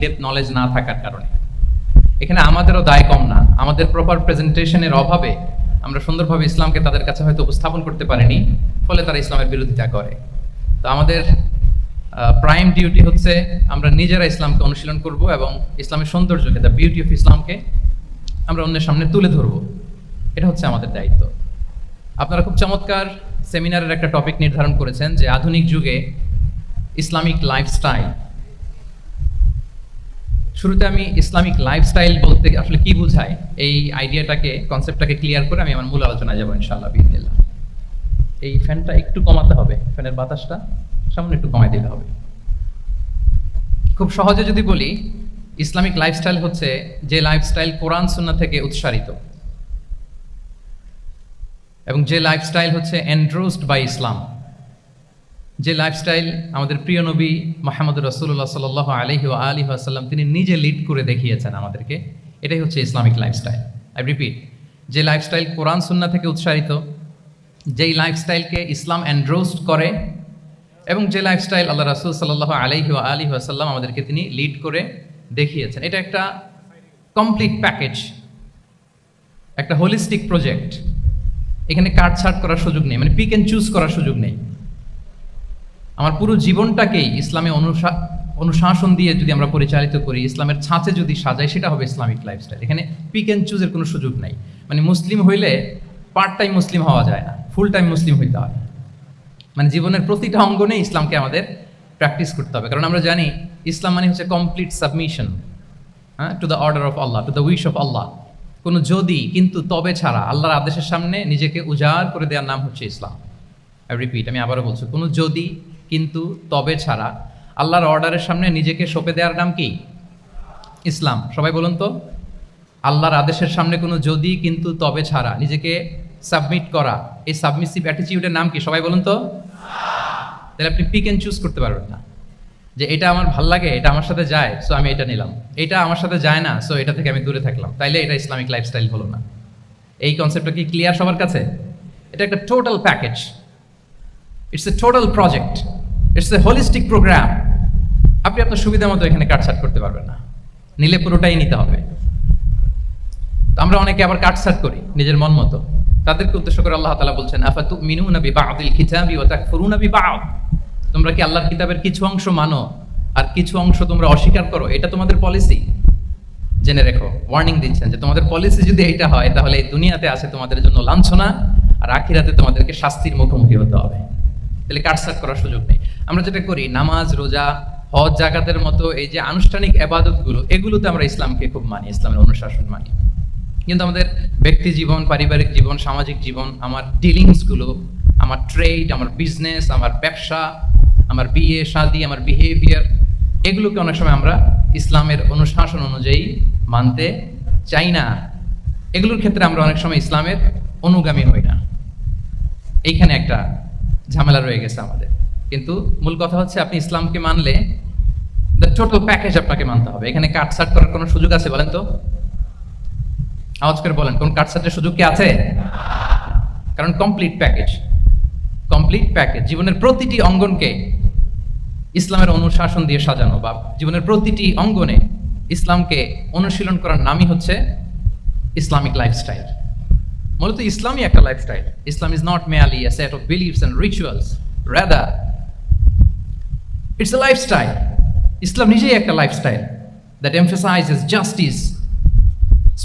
Depth knowledge না থাকার কারণে। এখানে আমাদেরও দায় কম না, আমাদের প্রপার প্রেজেন্টেশনের অভাবে আমরা সুন্দরভাবে ইসলামকে তাদের কাছে হয়তো উপস্থাপন করতে পারিনি, ফলে তারা ইসলামের বিরোধিতা করে। তো আমাদের প্রাইম ডিউটি হচ্ছে আমরা নিজেরা ইসলামকে অনুশীলন করব এবং ইসলামের সৌন্দর্যকে, দ্য বিউটি অফ ইসলামকে আমরা অন্যের সামনে তুলে ধরব। এটা হচ্ছে আমাদের দায়িত্ব। আপনারা খুব চমৎকার সেমিনারের একটা টপিক নির্ধারণ করেছেন যে আধুনিক যুগে ইসলামিক লাইফস্টাইল। শুরুতে আমি ইসলামিক লাইফস্টাইল বলতে আসলে কি বোঝায় এই আইডিয়াটাকে, কনসেপ্টটাকে ক্লিয়ার করে আমি আমার মূল আলোচনায় যাবো ইনশাআল্লাহ বিসমিল্লাহ। এই ফ্যানটা একটু কমাতে হবে, ফ্যানের বাতাসটা সামনে একটু কমাই দিতে হবে। খুব সহজে যদি বলি, ইসলামিক লাইফস্টাইল হচ্ছে যে লাইফস্টাইল কোরআন সুন্নাহ থেকে উৎসারিত এবং যে লাইফস্টাইল হচ্ছে এন্ডোর্সড বাই ইসলাম, যে লাইফস্টাইল আমাদের প্রিয় নবী মুহাম্মদ রাসূলুল্লাহ সাল্লাল্লাহু আলাইহি ওয়া আলিহি ওয়াসাল্লাম তিনি নিজে লিড করে দেখিয়েছেন আমাদেরকে, এটাই হচ্ছে ইসলামিক লাইফস্টাইল। আই রিপিট, যে লাইফস্টাইল কোরআন সুন্নাহ থেকে উৎসারিত, যেই লাইফস্টাইলকে ইসলাম এন্ডোর্সড করে এবং যে লাইফস্টাইল আল্লাহ রাসূল সাল্লাল্লাহু আলাইহি ওয়া আলিহি ওয়াসাল্লাম আমাদেরকে তিনি লিড করে দেখিয়েছেন। এটা একটা কমপ্লিট প্যাকেজ, একটা হোলিস্টিক প্রজেক্ট। এখানে কাটছাট করার সুযোগ নেই, মানে পিক অ্যান্ড চুজ করার সুযোগ নেই। আমার পুরো জীবনটাকেই ইসলামে অনুশাসন দিয়ে যদি আমরা পরিচালিত করি, ইসলামের ছাঁচে যদি সাজাই, সেটা হবে ইসলামিক লাইফস্টাইল। এখানে পিক অ্যান্ড চুজের কোনো সুযোগ নাই। মানে মুসলিম হইলে পার্ট টাইম মুসলিম হওয়া যায় না, ফুল টাইম মুসলিম হইতে হয়। মানে জীবনের প্রতিটা অঙ্গনে ইসলামকে আমাদের প্র্যাকটিস করতে হবে, কারণ আমরা জানি ইসলাম মানে হচ্ছে complete submission to the order of Allah, to the wish of Allah. কোনো যদি কিন্তু তবে ছাড়া আল্লাহর আদেশের সামনে নিজেকে উজাড় করে দেওয়ার নাম হচ্ছে ইসলাম। আই রিপিট, আমি আবারও বলছি, কোনো যদি কিন্তু তবে ছাড়া আল্লাহর অর্ডারের সামনে নিজেকে সঁপে দেওয়ার নাম কি? ইসলাম। সবাই বলুন তো, আল্লাহর আদেশের সামনে কোনো যদি কিন্তু তবে ছাড়া নিজেকে সাবমিট করা, এই সাবমিসিভ অ্যাটিটিউডের নাম কি? সবাই বলুন তো। তাহলে আপনি পিক অ্যান্ড চুজ করতে পারবেন না যে এটা আমার ভাল লাগে, এটা আমার সাথে যায়, সো আমি এটা নিলাম, এটা আমার সাথে যায় না, সো এটা থেকে আমি দূরে থাকলাম, তাইলে এটা ইসলামিক লাইফস্টাইল হলো না। এই কনসেপ্টটা কি ক্লিয়ার সবার কাছে? এটা একটা total package, it's a total project, it's a holistic programme. আপনি আপনার সুবিধা মতো এখানে কাটছাট করতে পারবেন না, নিলে পুরোটাই নিতে হবে। আমরা অনেকে আবার কাটছাট করি নিজের মন মতো। তাদেরকে উদ্দেশ্য করে আল্লাহ তাআলা বলছেন, আফাতুমিনুনা বিবা'দিল কিতাবি ওয়া তাকফুরুনা বিবা'দ। তোমরা কি আল্লাহর কিতাবের কিছু অংশ মানো আর কিছু অংশ তোমরা অস্বীকার করো? এটা তোমাদের পলিসি। জেনে রেখো, ওয়ার্নিং দিচ্ছেন যে তোমাদের পলিসি যদি এইটা হয়, তাহলে এই দুনিয়াতে আছে তোমাদের জন্য লাঞ্ছনা, আর আখিরাতে তোমাদেরকে শাস্তির মুখোমুখি হতে হবে। তাহলে কাটছাট করার সুযোগ নেই। আমরা যেটা করি, নামাজ, রোজা, হজ, যাকাতের মতো এই যে আনুষ্ঠানিক ইবাদতগুলো, এগুলোতে আমরা ইসলামকে খুব মানি, ইসলামের অনুশাসন মানি। কিন্তু আমাদের ব্যক্তি জীবন, পারিবারিক জীবন, সামাজিক জীবন, আমার ডিলিংসগুলো, আমার ট্রেড, আমার বিজনেস, আমার ব্যবসা, আমার বিয়ে শাদী, আমার বিহেভিয়ার, এগুলোকে অনেক সময় আমরা ইসলামের অনুশাসন অনুযায়ী মানতে চাই না। এগুলোর ক্ষেত্রে আমরা অনেক সময় ইসলামের অনুগামী হই না। এইখানে একটা ঝামেলা রয়ে গেছে আমাদের। কিন্তু মূল কথা হচ্ছে, আপনি ইসলামকে মানলে দ্য টোটাল প্যাকেজ আপনাকে মানতে হবে। এখানে কাটছাট করার কোনো সুযোগ আছে বলেন তো? আওয়াজ করে বলেন, কোন কাটছাটের সুযোগ কি আছে? কারণ কমপ্লিট প্যাকেজ, কমপ্লিট প্যাকেজ। জীবনের প্রতিটি অঙ্গনকে ইসলামের অনুশাসন দিয়ে সাজানো, বা জীবনের প্রতিটি অঙ্গনে ইসলামকে অনুশীলন করার নামই হচ্ছে ইসলামিক লাইফস্টাইল। মূলত ইসলামই একটা lifestyle. Islam is not merely a set of beliefs and rituals, rather it's a lifestyle. ইসলাম নিজেই একটা lifestyle that emphasizes justice,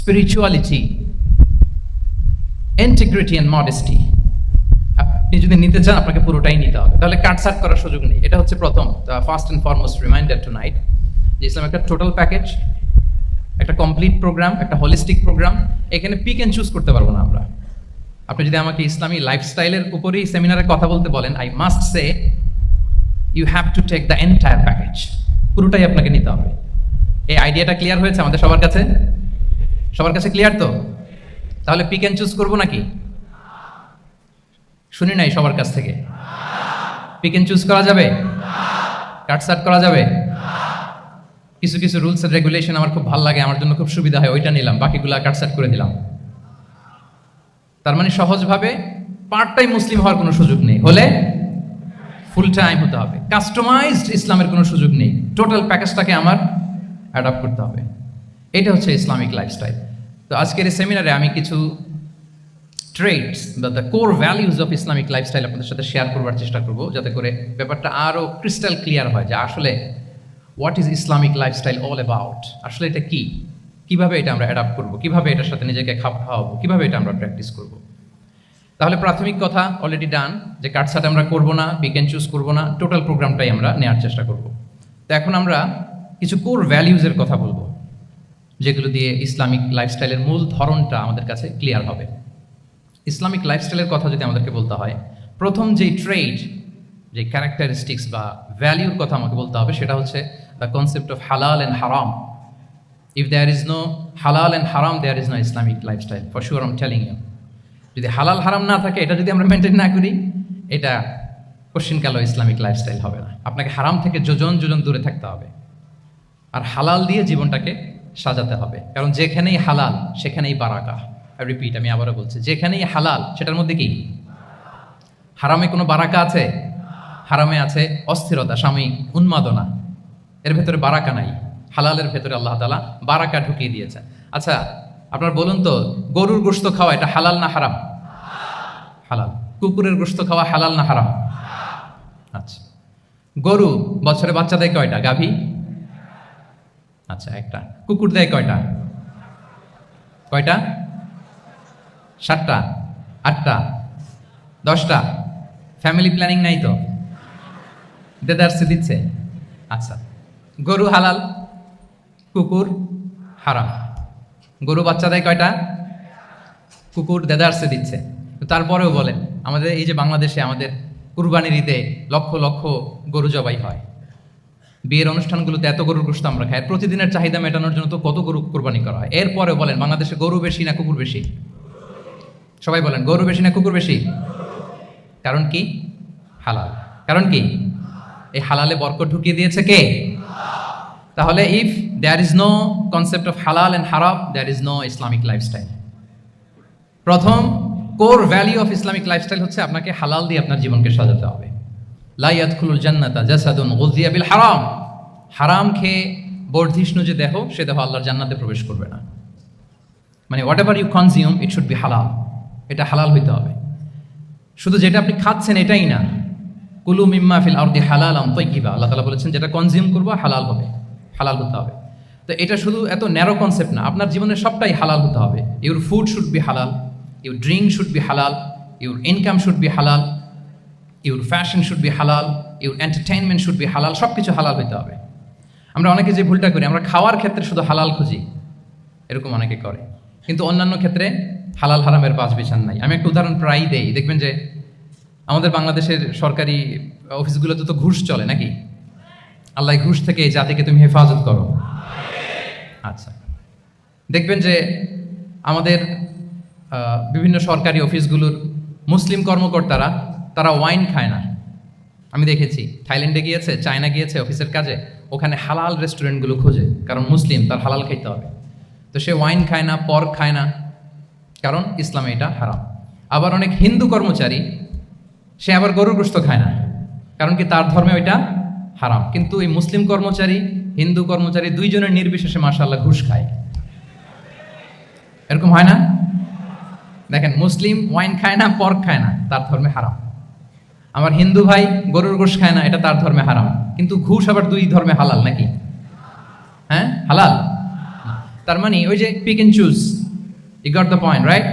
spirituality, integrity and modesty. আপনি যদি নিতে চান, আপনাকে পুরোটাই নিতে হবে, তাহলে কাটছাট করার সুযোগ নেই। এটা হচ্ছে প্রথম, first and foremost reminder tonight, যে ইসলাম একটা টোটাল প্যাকেজ, একটা কমপ্লিট প্রোগ্রাম, একটা হোলিস্টিক প্রোগ্রাম। এখানে পিক অ্যান্ড চুজ করতে পারবো না আমরা। আপনি যদি আমাকে ইসলামী লাইফস্টাইলের উপরেই সেমিনারে কথা বলতে বলেন, I must say you have to take the entire package. পুরোটাই আপনাকে নিতে হবে। এই আইডিয়াটা ক্লিয়ার হয়েছে আমাদের সবার কাছে? সবার কাছে ক্লিয়ার তো? তাহলে পিক অ্যান্ড চুজ করবো নাকি? শুনি নাই সবার কাছ থেকে। পিক অ্যান্ড চুজ করা যাবে? কাটছাট করা যাবে? কিছু কিছু রুলস এন্ড রেগুলেশন আমার খুব ভালো লাগে, আমার জন্য খুব সুবিধা হয়, ওইটা নিলাম, বাকিগুলা কাটছাট করে দিলাম। তার মানে সহজভাবে পার্ট টাইম মুসলিম হওয়ার কোনো সুযোগ নেই, হলে ফুল টাইম হতে হবে। কাস্টমাইজড ইসলামের কোনো সুযোগ নেই। টোটাল প্যাকেজটাকে আমার অ্যাডাপ্ট করতে হবে। এটা হচ্ছে ইসলামিক লাইফস্টাইল। তো আজকের এই সেমিনারে আমি কিছু ট্রেটস বা the core values of Islamic lifestyle আপনাদের সাথে শেয়ার করবার চেষ্টা করব, যাতে করে ব্যাপারটা আরও ক্রিস্টাল ক্লিয়ার হয় যে আসলে what is Islamic lifestyle all about, আসলে এটা কি, কিভাবে এটা আমরা অ্যাডাপ্ট করব, কিভাবে এটার সাথে নিজেকে খাপ খাওয়াবো, কিভাবে এটা আমরা প্র্যাকটিস করব। তাহলে প্রাথমিক কথা অলরেডি ডান, যে কাটছাট আমরা করবো না, পিক অ্যান্ড চুজ করবো না, টোটাল প্রোগ্রামটাই আমরা নেওয়ার চেষ্টা করব। তো এখন আমরা কিছু কোর ভ্যালিউজের কথা বলবো, যেগুলো দিয়ে ইসলামিক লাইফস্টাইলের মূল ধরনটা আমাদের কাছে ক্লিয়ার হবে। ইসলামিক লাইফস্টাইলের কথা যদি আমাদেরকে বলতে হয়, প্রথম যেই ট্রেড, যে ক্যারেক্টারিস্টিক্স বা ভ্যালিউর কথা আমাকে বলতে হবে, সেটা হচ্ছে দ্য কনসেপ্ট অফ হালাল and haram. If there is no halal and হারাম, there is no Islamic lifestyle, for sure I am telling you. যদি হালাল হারাম না থাকে, এটা যদি আমরা মেনটেন না করি, এটা কোশ্চিনকালেও ইসলামিক লাইফস্টাইল হবে না। আপনাকে হারাম থেকে যোজন যোজন দূরে থাকতে হবে, আর হালাল দিয়ে জীবনটাকে সাজাতে হবে। কারণ যেখানেই হালাল সেখানেই বারাকা। রিপিট, আমি আবারও বলছি, যেখানেই হালাল সেটার মধ্যে কি হারামে কোনো বারাকা আছে? হারামে আছে অস্থিরতা, সাময়িক উন্মাদনা, এর ভেতরে বারাকা নাই। হালালের ভেতরে আল্লাহ তাআলা বারাকা ঢুকিয়ে দিয়েছেন। আচ্ছা, আপনার বলুন তো, গরুর গোশত খাওয়া এটা হালাল না হারাম? হালাল। কুকুরের গোশত খাওয়া হালাল না হারাম? আচ্ছা, গরু বছরে বাচ্চা দেয় কয়টা? গাভী? আচ্ছা, একটা। কুকুর দেয় কয়টা? কয়টা? 7টা, 8টা, 10টা? ফ্যামিলি প্ল্যানিং নাই তো? দেদারসে দিচ্ছে। আচ্ছা, গরু হালাল, কুকুর হারাম। গরু বাচ্চা দেয় কয়টা? কুকুর দেদারসে দিচ্ছে। তারপরেও বলেন, আমাদের এই যে বাংলাদেশে আমাদের কুরবানির ঈদে লক্ষ লক্ষ গরু জবাই হয়, বিয়ের অনুষ্ঠানগুলোতে এত গরুর গোশত আমরা খাই, প্রতিদিনের চাহিদা মেটানোর জন্য তো কত গরু কোরবানি করা হয়। এরপরেও বলেন, বাংলাদেশে গরু বেশি না কুকুর বেশি? সবাই বলেন, গরু বেশি না কুকুর বেশি? কারণ কি? হালাল। কারণ কি? এই হালালে বরকত ঢুকিয়ে দিয়েছে কে? তাহলে if there is no concept of হালাল অ্যান্ড হারাম, there is no Islamic lifestyle. প্রথম core value of Islamic lifestyle হচ্ছে আপনাকে হালাল দিয়ে আপনার জীবনকে সাজাতে হবে। লা ইয়াদখুলুল জান্নাতা জাসাদুন গুযিয়া বিল হারাম। হারাম খেয়ে বর্ধিষ্ণু যে দেহ, সে দেহ আল্লাহর জান্নাতে প্রবেশ করবে না। মানে whatever you consume, it should be halal. এটা হালাল হইতে হবে। শুধু যেটা আপনি খাচ্ছেন এটাই না, কুলু মিম্মা ফিল আরদি হালালান তাইয়্যিবা, আল্লাহ তাআলা বলেছেন যেটা কনজিউম করবো হালাল হবে, হালাল হতে হবে। তো এটা শুধু এত ন্যারো কনসেপ্ট না, আপনার জীবনের সবটাই হালাল হতে হবে। ইউর ফুড শুড বি হালাল, ইউর ড্রিঙ্ক শুড বি হালাল, ইউর ইনকাম শুড বি হালাল, ইউর ফ্যাশন শুড বি হালাল, ইউর এন্টারটেইনমেন্ট শুড বি হালাল। সব কিছু হালাল হইতে হবে। আমরা অনেকে যে ভুলটা করি, আমরা খাওয়ার ক্ষেত্রে শুধু হালাল খুঁজি, এরকম অনেকে করে, কিন্তু অন্যান্য ক্ষেত্রে হালাল হারামের বাছ বিচার নাই। আমি একটা উদাহরণ প্রায়ই দেই, দেখবেন যে আমাদের বাংলাদেশের সরকারি অফিসগুলোতে তো ঘুষ চলে নাকি? আল্লাহ ঘুষ থেকে এই জাতিকে তুমি হেফাজত করো। আচ্ছা, দেখবেন যে আমাদের বিভিন্ন সরকারি অফিসগুলোর মুসলিম কর্মকর্তারা, তারা ওয়াইন খায় না। আমি দেখেছি, থাইল্যান্ডে গিয়েছে, চায়না গিয়েছে অফিসের কাজে, ওখানে হালাল রেস্টুরেন্টগুলো খোঁজে, কারণ মুসলিম, তার হালাল খাইতে হবে। তো সে ওয়াইন খায় না, পর্ক খায় না, কারণ ইসলামে এটা হারাম। আবার অনেক হিন্দু কর্মচারী, সে আবার গরুর গোশত খায় না, কারণ কি তার ধর্মে ওইটা হারাম। কিন্তু এই মুসলিম কর্মচারী, হিন্দু কর্মচারী, দুইজনের নির্বিশেষে মাশাআল্লাহ ঘুষ খায়। এরকম হয় না? দেখেন, মুসলিম ওয়াইন খায় না, পর্ক খায় না, তার ধর্মে হারাম। আমার হিন্দু ভাই গরুর গোশত খায় না, এটা তার ধর্মে হারাম। কিন্তু ঘুষ আবার দুই ধর্মে হালাল নাকি? হ্যাঁ, হালাল। তার মানে ওই যে pick and choose, you got the point, right?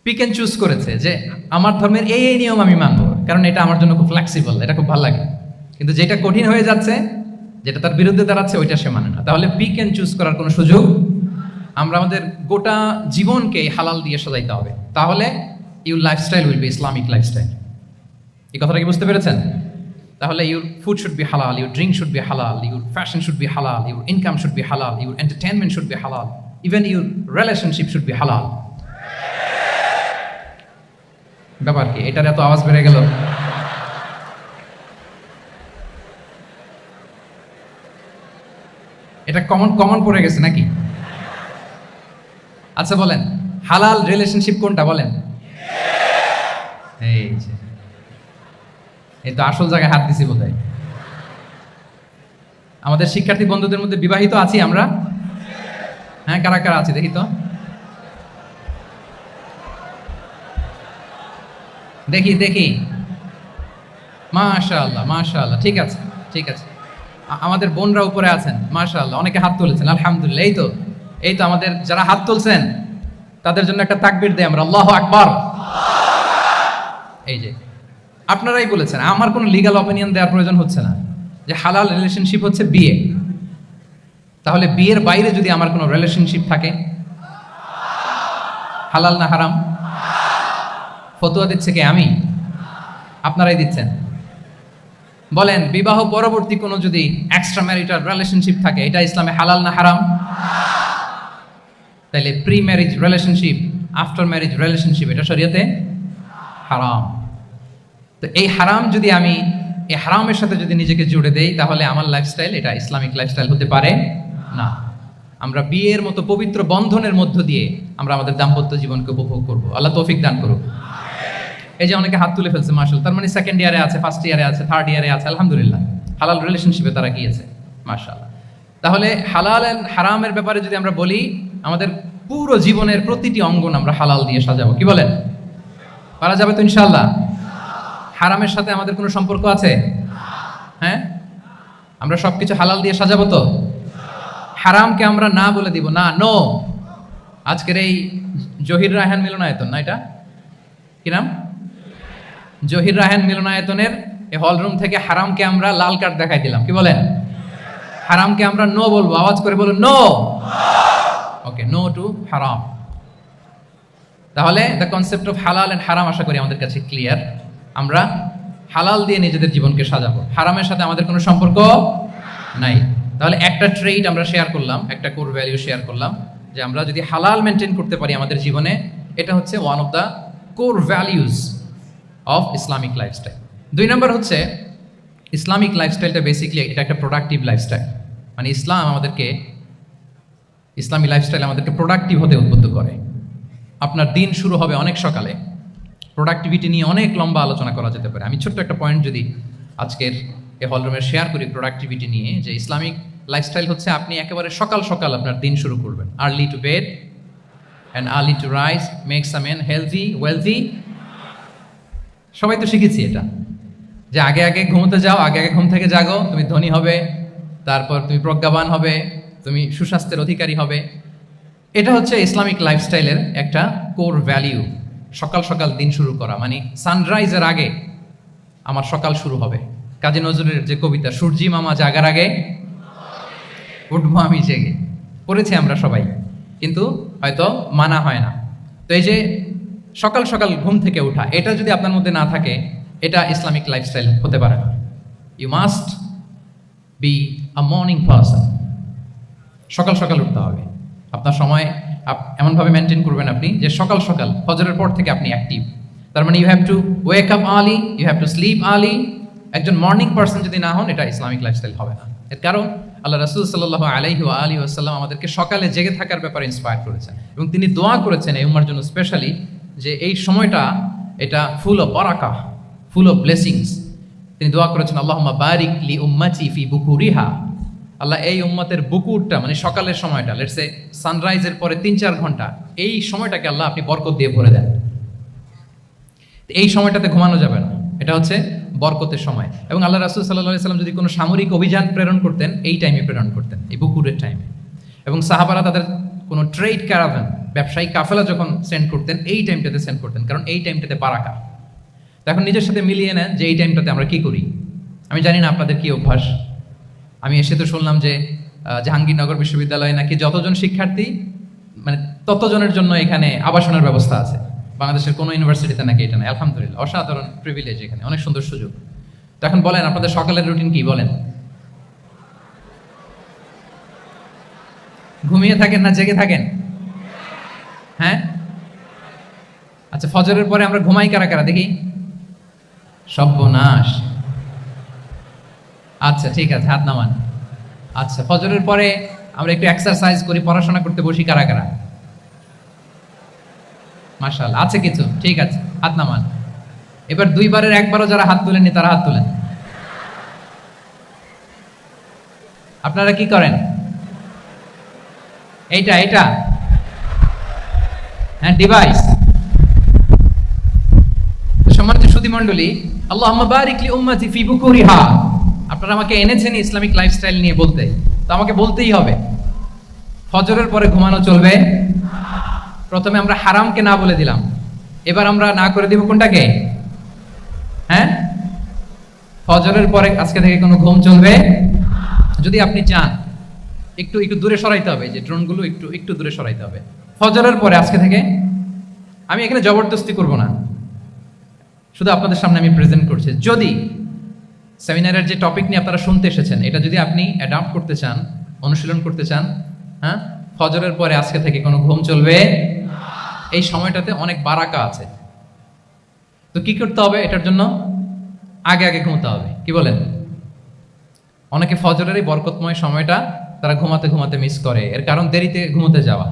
Pick and choose করেছে যে আমার ধর্মের এই এই নিয়ম আমি মানবো, কারণ এটা আমার জন্য খুব ফ্লেক্সিবল, এটা খুব ভালো লাগে। কিন্তু যেটা কঠিন হয়ে যাচ্ছে, যেটা তার বিরুদ্ধে দাঁড়াচ্ছে, ওইটা সে মানে না। তাহলে পিক এন্ড চুজ করার কোনো সুযোগ, আমরা আমাদের গোটা জীবনকে হালাল দিয়ে সাজাইতে হবে। তাহলে your lifestyle will be Islamic lifestyle. এই কথাটা কি বুঝতে পেরেছেন? তাহলে ইউর ফুড শুড বি হালাল, ইউর ড্রিঙ্ক শুড বি হালাল, ইউর ফ্যাশন শুড বি হালাল, ইউর ইনকাম শুড বি হালাল, ইউর এন্টারটেনমেন্ট শুড বি হালাল, even your relationship should be হালাল। ব্যাপার কি? এটার এত আওয়াজ বেড়ে গেল। এটা কমন পড়ে গেছে নাকি? আচ্ছা বলেন, হালাল রিলেশনশিপ কোনটা বলেন? এই তো আসল জায়গায় হাত দিছি বোধহয়। আমাদের শিক্ষার্থী বন্ধুদের মধ্যে বিবাহিত আছি আমরা? হ্যাঁ, কারা কারা আছে দেখি তো, দেখি দেখি। মাশাআল্লাহ মাশাআল্লাহ, ঠিক আছে ঠিক আছে। আমাদের বোনরা উপরে আছেন, মাশাআল্লাহ, অনেকে হাত তুলেছেন, আলহামদুলিল্লাহ। এই তো আমাদের যারা হাত তুলছেন তাদের জন্য একটা তাকবীর দেই আমরা, আল্লাহু আকবার। এই যে আপনারাই বলেছেন, আমার কোনো লিগ্যাল অপিনিয়ন দেওয়ার প্রয়োজন হচ্ছে না, যে হালাল রিলেশনশিপ হচ্ছে বিয়ে। তাহলে বিয়ের বাইরে যদি আমার কোনো রিলেশনশিপ থাকে, হালাল না হারাম? ফতোয়া দিচ্ছে কে? আমি? আপনারাই দিচ্ছেন। বলেন, বিবাহ পরবর্তী কোনো যদি এক্সট্রা ম্যারিটাল রিলেশনশিপ থাকে, এটা ইসলামে হালাল না হারাম? তাইলে pre marriage relationship, after marriage relationship, এটা শরীয়তে হারাম। তো এই হারাম যদি আমি এই হারামের সাথে যদি নিজেকে জুড়ে দেই, তাহলে আমার লাইফস্টাইল এটা ইসলামিক লাইফস্টাইল হতে পারে না। আমরা বিয়ের মতো পবিত্র বন্ধনের মধ্য দিয়ে আমরা আমাদের দাম্পত্য জীবনকে উপভোগ করব। আল্লাহ তৌফিক দান করুক। এই যে অনেকে হাত তুলে ফেলছে, মাশাআল্লাহ, তার মানে সেকেন্ড ইয়ারে আছে, ফার্স্ট ইয়ারে আছে, থার্ড ইয়ারে আছে, আলহামদুলিল্লাহ, হালাল রিলেশনশিপে তারা গিয়েছে, মাশাআল্লাহ। তাহলে হালাল এন্ড হারামের ব্যাপারে যদি আমরা বলি, আমাদের পুরো জীবনের প্রতিটি অঙ্গন আমরা হালাল দিয়ে সাজাবো, কি বলেন? পারা যাবে তো ইনশাআল্লাহ? হারামের সাথে আমাদের কোনো সম্পর্ক আছে? হ্যাঁ, আমরা সবকিছু হালাল দিয়ে সাজাবো তো? হারামকে আমরা না বলে দিব না, নো। আজকের এই জহির রায়হান মিলনায়তন, না এটা কি নাম? জহির রায়হান মিলনায়তনের এই হলরুম থেকে হারামকে আমরা লাল কার্ড দেখাই দিলাম, কি বলেন? হারামকে আমরা নো বলবো, আওয়াজ করে বলুন নো। ওকে, নো টু হারাম। তাহলে দ্য কনসেপ্ট অফ হালাল এন্ড হারাম আশা করি আমাদের কাছে ক্লিয়ার। আমরা হালাল দিয়ে নিজেদের জীবনকে সাজাবো, হারামের সাথে আমাদের কোনো সম্পর্ক নাই। তাহলে একটা ট্রেড আমরা শেয়ার করলাম, একটা কোর ভ্যালু শেয়ার করলাম, যে আমরা যদি হালাল মেনটেন করতে পারি আমাদের জীবনে, এটা হচ্ছে one of the core values of Islamic lifestyle. 2 নম্বর হচ্ছে, ইসলামিক লাইফস্টাইলটা বেসিক্যালি এটা একটা প্রোডাক্টিভ লাইফস্টাইল। মানে ইসলামী লাইফস্টাইল আমাদেরকে প্রোডাক্টিভ হতে উদ্বুদ্ধ করে। আপনার দিন শুরু হবে অনেক সকালে, প্রোডাক্টিভিটি নিয়ে অনেক লম্বা আলোচনা করা যেতে পারে। আমি ছোট্ট একটা পয়েন্ট যদি আজকের এই হলরুমে শেয়ার করি প্রোডাক্টিভিটি নিয়ে, যে ইসলামিক লাইফস্টাইল হচ্ছে আপনি একেবারে সকাল সকাল আপনার দিন শুরু করবেন। Early to bed and early to rise makes a man healthy wealthy. সবাই তো শিখেছি এটা, যে আগে আগে ঘুমোতে যাও, আগে আগে ঘুম থেকে জাগো, তুমি ধনী হবে, তারপর তুমি প্রজ্ঞাবান হবে, তুমি সুস্বাস্থ্যের অধিকারী হবে। এটা হচ্ছে ইসলামিক লাইফস্টাইলের একটা কোর ভ্যালিউ। সকাল সকাল দিন শুরু করা, মানে সানরাইজের আগে আমার সকাল শুরু হবে। কাজী নজরুলের যে কবিতা, সূর্যি মামা জাগার আগে উঠবো আমি জেগে, পড়েছি আমরা সবাই, কিন্তু হয়তো মানা হয় না। তো এই যে সকাল সকাল ঘুম থেকে ওঠা, এটা যদি আপনার মধ্যে না থাকে, এটা ইসলামিক লাইফস্টাইল হতে পারে না। You must be a morning person. সকাল সকাল উঠতে হবে। আপনার সময় এমনভাবে মেনটেন করবেন আপনি, যে সকাল সকাল ফজরের পর থেকে আপনি অ্যাক্টিভ। তার মানে you have to wake up early, you have to sleep early. একজন মর্নিং পারসন যদি না হন, এটা ইসলামিক লাইফস্টাইল হবে না। এর কারণ আল্লাহ রাসূল সাল্লাল্লাহু আলাইহি ওয়া আলিহি ওয়াসাল্লাম আমাদেরকে সকালে জেগে থাকার ব্যাপারে ইন্সপায়ার করেছেন, এবং তিনি দোয়া করেছেন এই উম্মার জন্য স্পেশালি, যে এই সময়টা এটা full of baraka, full of blessings. তিনি দোয়া করেছেন, আল্লাহুম্মা বারিক লি উম্মাতি ফি বুকুরিহা। আল্লাহ এই উম্মতের বুকুরটা, মানে সকালের সময়টা, লেটস সে সানরাইজের পরে 3-4 ঘন্টা, এই সময়টাকে আল্লাহ আপনি বরকত দিয়ে ভরে দেন। এই সময়টাতে ঘুমানো যাবে না, এটা হচ্ছে বরকতের সময়। এবং আল্লাহ রাসূল সাল্লাল্লাহু আলাইহি সাল্লাম যদি কোনো সামরিক অভিযান প্রেরণ করতেন, এই টাইমে প্রেরণ করতেন, এই বুকুরের টাইমে। এবং সাহাবারা তাদের কোনো ট্রেড ক্যারাভান, ব্যবসায়িক কাফেলা যখন সেন্ড করতেন, এই টাইমটাতে সেন্ড করতেন, কারণ এই টাইমটাতে বারাকা। তো এখন নিজের সাথে মিলিয়ে নেন যে এই টাইমটাতে আমরা কি করি। আমি জানি না আপনাদের কি অভ্যাস। আমি এসে তো শুনলাম যে জাহাঙ্গীরনগর বিশ্ববিদ্যালয়ে নাকি যতজন শিক্ষার্থী, মানে ততজনের জন্য এখানে আবাসনের ব্যবস্থা আছে। বাংলাদেশের কোনো ইউনিভার্সিটিতে নাকি এটা নেই। আলহামদুলিল্লাহ, অসাধারণ প্রিভিলেজ, এখানে অনেক সুন্দর সুযোগ। তো এখন বলেন, আপনাদের সকালের রুটিন কি? বলেন, ঘুমিয়ে থাকেন না জেগে থাকেন? হ্যাঁ, আচ্ছা, ফজরের পরে আমরা ঘুমাই কারা কারা দেখি? সর্বনাশ। আচ্ছা ঠিক আছে, হাত নামান। আচ্ছা, ফজরের পরে আমরা একটু এক্সারসাইজ করি, পড়াশোনা করতে বসি কারা কারা? মাশাআল্লাহ, আছে কিছু, ঠিক আছে, হাত নামান। এবার 2 বারের 1 বারও যারা হাত তুলেননি তারা হাত তুলেন। আপনারা কি করেন? এইটা এটা হ্যাঁ, ডিভাইস। সম্মানিত সুধীমণ্ডলী, আল্লাহুম্মা বারিক লি উম্মতি ফি বুকুরিহা। আপনারা আমাকে এনেছেন ইসলামিক লাইফস্টাইল নিয়ে বলতে, তো আমাকে বলতেই হবে ফজরের পরে ঘুমানো চলবে। প্রথমে আমরা হারামকে না বলে দিলাম, এবার আমরা না করে দিব কোনটাকে? হ্যাঁ, ফজরের পরে আজকে থেকে কোনো ঘুম চলবে। যদি আপনি চান একটু একটু দূরে সরাইতে হবে, যে ড্রোনগুলো একটু একটু দূরে সরাইতে হবে। ফজরের পরে আজকে থেকে, আমি এখানে জবরদস্তি করব না, শুধু আপনাদের সামনে আমি প্রেজেন্ট করছি। যদি সেমিনারের যে টপিক নিয়ে আপনারা শুনতে এসেছেন, এটা যদি আপনি অ্যাডাপ্ট করতে চান, অনুশীলন করতে চান, হ্যাঁ, ফজরের পরে আজকে থেকে কোনো ঘুম চলবে। এই সময়টাতে অনেক বারাকা আছে। তো কি করতে হবে? এটার জন্য আগে আগে ঘুমতে হবে। কি বলেন? অনেকে ফজরের এই বরকতময় সময়টা তারা ঘুমাতে ঘুমাতে মিস করে। এর কারণ দেরিতে ঘুমোতে যাওয়া।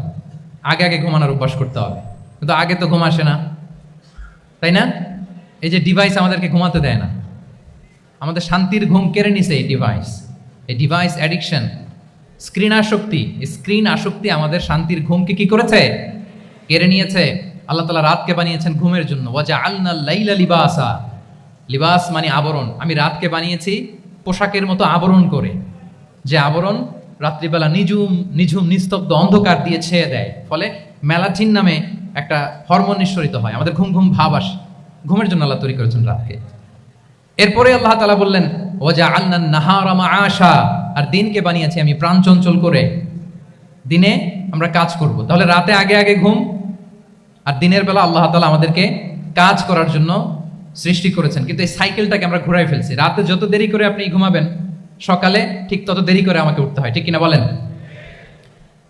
আগে আগে ঘুমানোর অভ্যাস করতে হবে, কিন্তু আগে তো ঘুম আসে না, তাই না? এই যে ডিভাইস আমাদেরকে ঘুমাতে দেয় না, আমাদের শান্তির ঘুম কেড়ে নিছে এই ডিভাইস। এই ডিভাইস অ্যাডিকশন, স্ক্রিন আসক্তি, স্ক্রিন আসক্তি আমাদের শান্তির ঘুমকে কি করেছে? কেড়ে নিয়েছে। আল্লাহ তাআলা রাতকে বানিয়েছেন ঘুমের জন্য। ওয়াজআলনা লাইলা লিবাসা। লিবাস মানে আবরণ। আমি রাতকে বানিয়েছি পোশাকের মতো আবরণ করে, যে আবরণ রাত্রিবেলা নিঝুম নিঝুম নিস্তব্ধ অন্ধকার দিয়ে ছেয়ে দেয়। ফলে মেলাটিন নামে একটা হরমোন নিঃসরিত হয়, আমাদের ঘুম ঘুম ভাব আসে। ঘুমের জন্য আল্লাহ তৈরি করেছেন রাতকে। এরপরে আল্লাহ তাআলা বললেন ওয়াজআলনা নাহারা মাআশা, আর দিনকে বানিয়েছি আমি প্রাণ চঞ্চল করে। দিনে আমরা কাজ করব, তাহলে রাতে আগে আগে ঘুম, আর দিনের বেলা আল্লাহ তাআলা আমাদেরকে কাজ করার জন্য সৃষ্টি করেছেন। কিন্তু এই সাইকেলটাকে আমরা ঘুরাই ফেলছি। রাতে যত দেরি করে আপনি ঘুমাবেন, সকালে ঠিক তত দেরি করে আমাকে উঠতে হয়, ঠিক কিনা বলেন?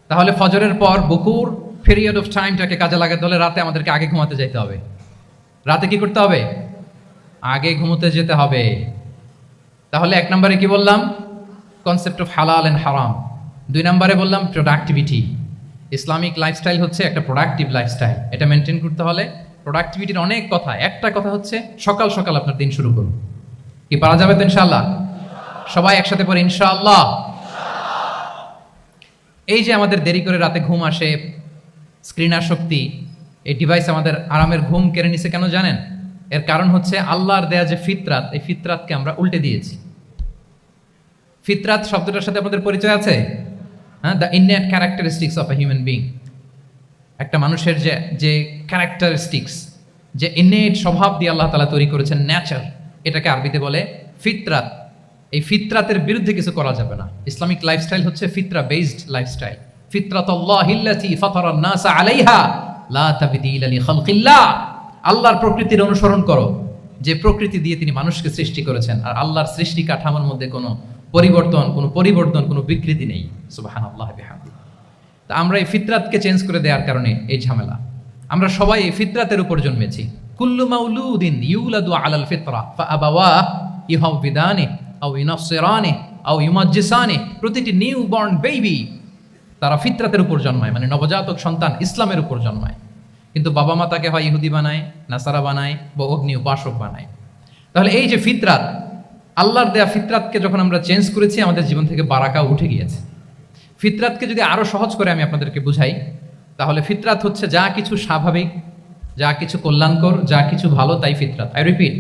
তাহলে ফজরের পর বুকুর পিরিয়ড অফ টাইমটাকে কাজে লাগাতে হলে রাতে আমাদেরকে আগে ঘুমাতে যেতে হবে। রাতে কি করতে হবে? আগে ঘুমোতে যেতে হবে। তাহলে এক নম্বরে কি বললাম? কনসেপ্ট অফ হালাল এন্ড হারাম। 2 নম্বরে বললাম প্রোডাক্টিভিটি। ইসলামিক লাইফস্টাইল হচ্ছে একটা প্রোডাক্টিভ লাইফস্টাইল। এটা মেনটেন করতে হলে প্রোডাক্টিভিটির অনেক কথা। একটা কথা হচ্ছে সকাল সকাল আপনার দিন শুরু করুন। কি পারা যাবে তো ইনশাআল্লাহ? সবাই একসাথে পড়ে ইনশাআল্লাহ। এই যে আমাদের দেরি করে রাতে ঘুম আসে, স্ক্রিন আসক্তি, এই ডিভাইস আমাদের আরামের ঘুম কেড়ে নিছে কেন জানেন? এর কারণ হচ্ছে আল্লাহর দেয়া যে ফিতরাত, এই ফিতরাতকে আমরা উল্টে দিয়েছি। ফিতরাত শব্দটার সাথে আপনাদের পরিচয় আছে? হ্যাঁ, the innate characteristics of a human being. একটা মানুষের যে যে ক্যারেক্টারিস্টিক্স, যে ইননেট স্বভাব দিয়ে আল্লাহ তাআলা তৈরি করেছেন, নেচার, এটাকে আরবিতে বলে ফিতরাত। এই ফিতরাতের বিরুদ্ধে কিছু করা যাবে না। ইসলামিক লাইফস্টাইল হচ্ছে ফিতরা বেসড লাইফস্টাইল। ফিতরাতুল্লাহিল্লাতী ফাতারান নাসা আলাইহা লা তাবদীলা লিখালকিল্লাহ। আল্লাহর প্রকৃতির অনুসরণ করো, যে প্রকৃতি দিয়ে তিনি মানুষকে সৃষ্টি করেছেন। আর আল্লাহর সৃষ্টি কাঠামোর মধ্যে কোনো পরিবর্তন, কোনো বিকৃতি নেই। সুবহানাল্লাহ বিহামদিহি। তা আমরা এই ফিতরাতকে চেঞ্জ করে দেওয়ার কারণে এই ঝামেলা। আমরা সবাই এই ফিতরাতের উপর জন্মেছি। কুল্লু মাউলুদিন ইউলাদু আলাল ফিতরা ফাআবাওয়া ইউহাউবিদানি আও ইউনাসসিরানি আও ইউমাজ্জিসানি। প্রতিটি নিউ বর্ন বেবি তারা ফিতরাতের উপর জন্মায়, মানে নবজাতক সন্তান ইসলামের উপর জন্মায়। কিন্তু বাবা মা তাকে হয় ইহুদি বানায়, নাসারা বানায়, বা অগ্নি উপাসক বানায়। তাহলে এই যে ফিতরাত, আল্লাহর দেয়া ফিতরাতকে যখন আমরা চেঞ্জ করেছি, আমাদের জীবন থেকে বারাকা উঠে গিয়েছে। ফিতরাতকে যদি আরো সহজ করে আমি আপনাদেরকে বুঝাই, তাহলে ফিতরাত হচ্ছে যা কিছু স্বাভাবিক, যা কিছু কল্যাণকর, যা কিছু ভালো, তাই ফিতরাত। আই রিপিট,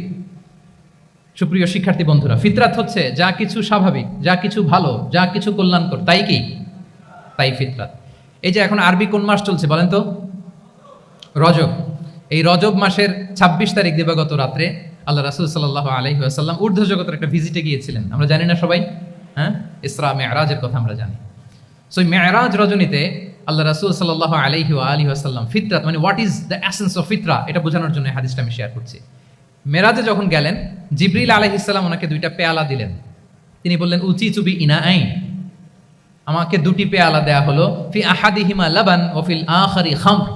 সুপ্রিয় শিক্ষার্থী বন্ধুরা, ফিতরাত হচ্ছে যা কিছু স্বাভাবিক, যা কিছু ভালো, যা কিছু কল্যাণকর, তাই কি? তাই ফিতরাত। এই যে এখন আরবি কোন মাস চলছে বলেন তো? রজব। এই রজব মাসের 26 তারিখ দিবাগত রাত্রে আল্লাহ রাসূল সাল্লাল্লাহু আলাইহি ওয়াসাল্লাম ঊর্ধ্ব জগতের একটা ভিজিটে গিয়েছিলেন। আমরা জানি না সবাই? হ্যাঁ, ইসরা মেরাজের কথা আমরা জানি। সো মেরাজ রজনীতে আল্লাহ রাসূল সাল্লাল্লাহু আলাইহি ওয়াসাল্লাম ফিতরাত, মানে what is the essence of ফিতরা, এটা বোঝানোর জন্য হাদিসটা আমি শেয়ার করছি। মেরাজে যখন গেলেন, জিবরিল আলাইহিস সালাম ওনাকে 2টা পেয়ালা দিলেন। তিনি বললেন উচি চুবি ইনাআইন, আমাকে 2টি পেয়ালা দেয়া হলো। ফি আহাদিহিমা লাবান ওয়া ফিল আখারি খামর।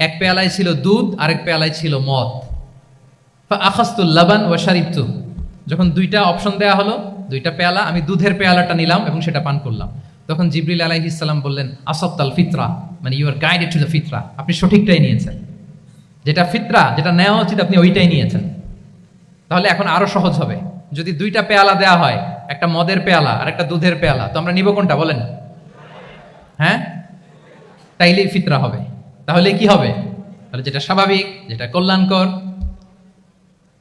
এক পেয়ালায় ছিল দুধ, আরেক পেয়ালায় ছিল মদ। ফা আখাযতুল লাবান ওয়া শারিবতু। যখন 2টা অপশন দেয়া হলো, 2টা পেয়ালা, আমি দুধের পেয়ালাটা নিলাম এবং সেটা পান করলাম। তখন জিবরিল আলাইহিস সালাম বললেন আসাবতাল ফিতরা, মানে you are guided to the fitra, আপনি সঠিকটাই নিয়েছেন। যেটা ফিতরা, যেটা নেওয়া উচিত, আপনি ওইটাই নিয়েছেন। তাহলে এখন আরো সহজ হবে। যদি 2টা পেয়ালা দেয়া হয়, একটা মদের পেয়ালা আর একটা দুধের পেয়ালা, তো আমরা নিব কোনটা বলেন? হ্যাঁ, তাইলেই ফিতরা হবে। তাহলে কি হবে? তাহলে যেটা স্বাভাবিক, যেটা কল্যাণকর,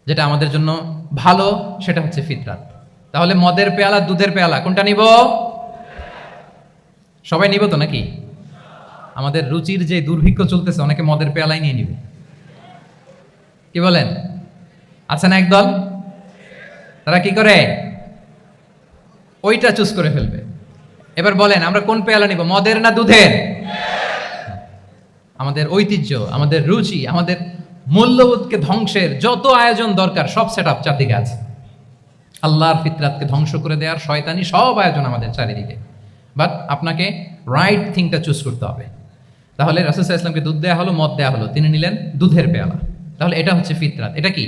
যেটা আমাদের জন্য ভালো, সেটা হচ্ছে ফিতরাত। তাহলে মদের পেয়ালা দুধের পেয়ালা কোনটা নিব? সবাই নিব তো নাকি? আমাদের রুচির যে দুর্ভিক্ষ চলতেছে, অনেকে মদের পেয়ালাই নিয়ে নিবে। কি বলেন? আছে না একদল, তারা কি করে ওইটা চুজ করে ফেলবে। এবার বলেন আমরা কোন পেয়ালা নিব, মদের না দুধের? আমাদের ঐতিহ্য, আমাদের রুচি, আমাদের মূল্যবোধকে ধ্বংসের যত আয়োজন দরকার সব সেট আপ চারদিকে আছে। আল্লাহর ফিতরাতকে ধ্বংস করে দেওয়ার শয়তানি সব আয়োজন আমাদের চারিদিকে। বাট আপনাকে রাইট থিংটা চুজ করতে হবে। তাহলে রাসূল সাল্লাল্লাহু আলাইহি ওয়াসাল্লামকে দুধ দেয়া হলো, মদ দেয়া হলো, তিনি নিলেন দুধের পেয়ালা। তাহলে এটা হচ্ছে ফিতরাত। এটা কি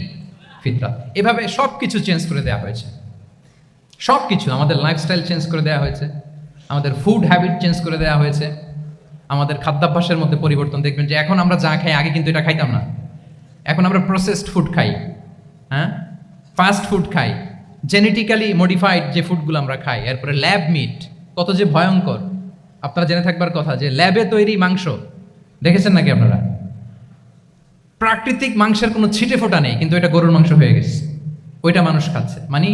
ফিতরাত? এভাবে সব কিছু চেঞ্জ করে দেওয়া হয়েছে। সব কিছু, আমাদের লাইফস্টাইল চেঞ্জ করে দেওয়া হয়েছে, আমাদের ফুড হ্যাবিট চেঞ্জ করে দেওয়া হয়েছে, আমাদের খাদ্যাভ্যাসের মধ্যে পরিবর্তন। দেখবেন যে এখন আমরা যা খাই, আগে কিন্তু এটা খাইতাম না। এখন আমরা প্রসেসড ফুড খাই, হ্যাঁ, ফাস্ট ফুড খাই, জেনেটিক্যালি মডিফাইড যে ফুডগুলো আমরা খাই, এরপরে ল্যাব মিট, কত যে ভয়ঙ্কর। আপনারা জেনে থাকবার কথা যে ল্যাবে তৈরি মাংস দেখেছেন নাকি আপনারা? প্রাকৃতিক মাংসের কোনো ছিটে ফোটা নেই, কিন্তু এটা গরুর মাংস হয়ে গেছে, ওইটা মানুষ খাচ্ছে। মানে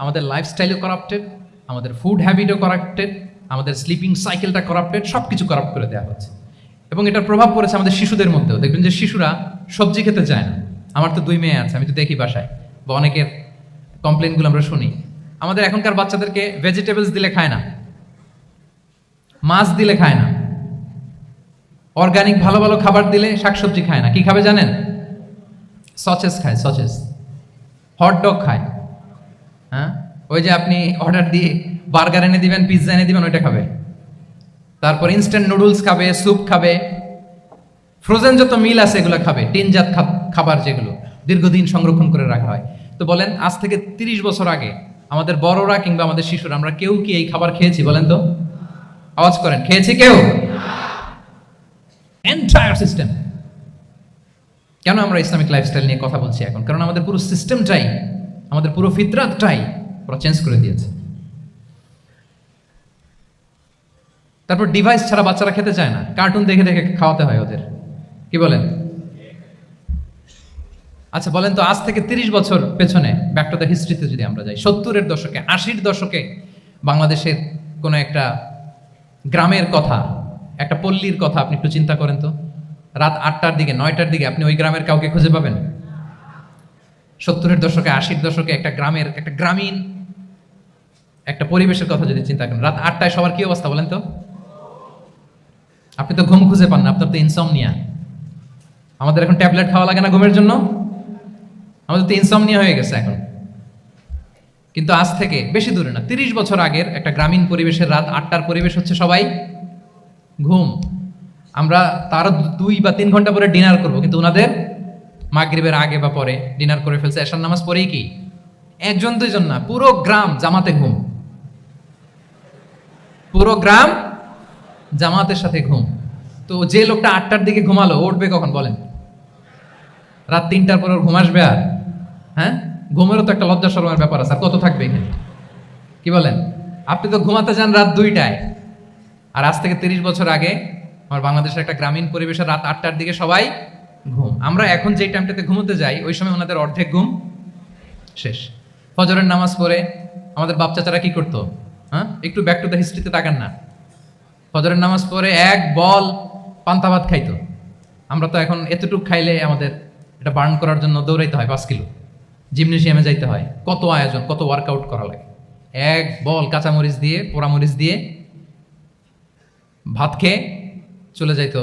আমাদের লাইফস্টাইলও করাপ্টেড, আমাদের ফুড হ্যাবিটও করাপ্টেড, আমাদের স্লিপিং সাইকেলটা করাপ্টেড, সব কিছু করাপ্ট করে দেওয়া হচ্ছে। এবং এটার প্রভাব পড়েছে আমাদের শিশুদের মধ্যেও। দেখবেন যে শিশুরা সবজি খেতে চায় না। আমার তো 2 মেয়ে আছে, আমি তো দেখি বাসায়, বা অনেকের কমপ্লেনগুলো আমরা শুনি। আমাদের এখনকার বাচ্চাদেরকে ভেজিটেবলস দিলে খায় না, মাছ দিলে খায় না, অর্গানিক ভালো ভালো খাবার দিলে শাকসবজি খায় না। কি খাবে জানেন? সচেস খায়, সচেস, হটডগ খায়। হ্যাঁ, ওই যে আপনি অর্ডার দিয়ে বার্গার এনে দিবেন, পিৎজা এনে দিবেন, ওইটা খাবে। তারপর ইনস্ট্যান্ট নুডলস খাবে, স্যুপ খাবে, ফ্রোজেন যত মিল আছে এগুলো খাবে, টিনজাত খাবার যেগুলো দীর্ঘদিন সংরক্ষণ করে রাখা হয়। তো বলেন, আজ থেকে 30 বছর আগে আমাদের বড়রা কিংবা আমাদের শিশুরা, আমরা কেউ কি এই খাবার খেয়েছি বলেন তো? আওয়াজ করেন, খেয়েছি কেউ? Entire system. কেন আমরা ইসলামিক লাইফস্টাইল নিয়ে কথা বলছি এখন? কারণ আমাদের পুরো সিস্টেমটাই, আমাদের পুরো ফিতরাতটাই ওরা চেঞ্জ করে দিয়েছে। তারপর ডিভাইস ছাড়া বাচ্চারা খেতে চায় না, কার্টুন দেখে দেখে খাওয়াতে হয় ওদের। কি বলেন? আচ্ছা বলেন তো, আজ থেকে 30 বছর পেছনে ব্যাক টু দ্য হিস্ট্রিতে যদি আমরা যাই, 70-এর দশকে, 80-র দশকে বাংলাদেশের কোনো একটা গ্রামের কথা, একটা পল্লীর কথা আপনি একটু চিন্তা করেন তো। রাত 8টার দিকে, 9টার দিকে আপনি ওই গ্রামের কাউকে খুঁজে পাবেন? 70-এর দশকে, 80-র দশকে একটা গ্রামের, একটা গ্রামীণ একটা পরিবেশের কথা যদি চিন্তা করেন, রাত 8টায় সবার কি অবস্থা বলেন তো? আপনি তো ঘুম খুঁজে পান না, আপনার তো ইনসমনিয়া। আমাদের এখন ট্যাবলেট খাওয়া লাগে না ঘুমের জন্য? আমাদের তো ইনসমনিয়া হয়ে গেছে এখন। কিন্তু আজ থেকে বেশি দূরে না, 30 বছর আগের একটা গ্রামীণ পরিবেশের রাত 8টার পরিবেশ হচ্ছে সবাই ঘুম। আমরা তারও 2 বা 3 ঘন্টা পরে ডিনার করব, কিন্তু ওনাদের মাগরিবের আগে বা পরে ডিনার করে ফেলছে, এশার নামাজ পড়েই কি 1-2 জন না, পুরো গ্রাম জামাতে ঘুম, পুরো গ্রাম জামাতের সাথে ঘুম। তো যে লোকটা 8টার দিকে ঘুমালো, উঠবে কখন বলেন? রাত 3টার পর ঘুম আসবে? আর হ্যাঁ, ঘুমেরও তো একটা লজ্জা শরমের ব্যাপার আছে, আর কত থাকবে এখানে? কি বলেন? আপনি তো ঘুমাতে যান রাত 2টায়, আর আজ থেকে 30 বছর আগে আমার বাংলাদেশের একটা গ্রামীণ পরিবেশে রাত 8টার দিকে সবাই ঘুম। আমরা এখন যে টাইমটাতে ঘুমোতে যাই, ওই সময় ওনাদের অর্ধেক ঘুম শেষ। ফজরের নামাজ পড়ে আমাদের বাপ চাচারা কি করতো? হ্যাঁ, একটু ব্যাক টু দ্য হিস্ট্রিতে তাকান না। ফজরের নামাজ পড়ে এক বল পান্তা ভাত খাইতো। আমরা তো এখন এতটুকু খাইলে আমাদের এটা বার্ন করার জন্য দৌড়াইতে হয় 5 কিলো, জিমনেশিয়ামে যাইতে হয়, কত আয়োজন, কত ওয়ার্কআউট করা লাগে। এক বল কাঁচামরিচ দিয়ে, পোড়ামরিচ দিয়ে ভাত খেয়ে চলে যাইতো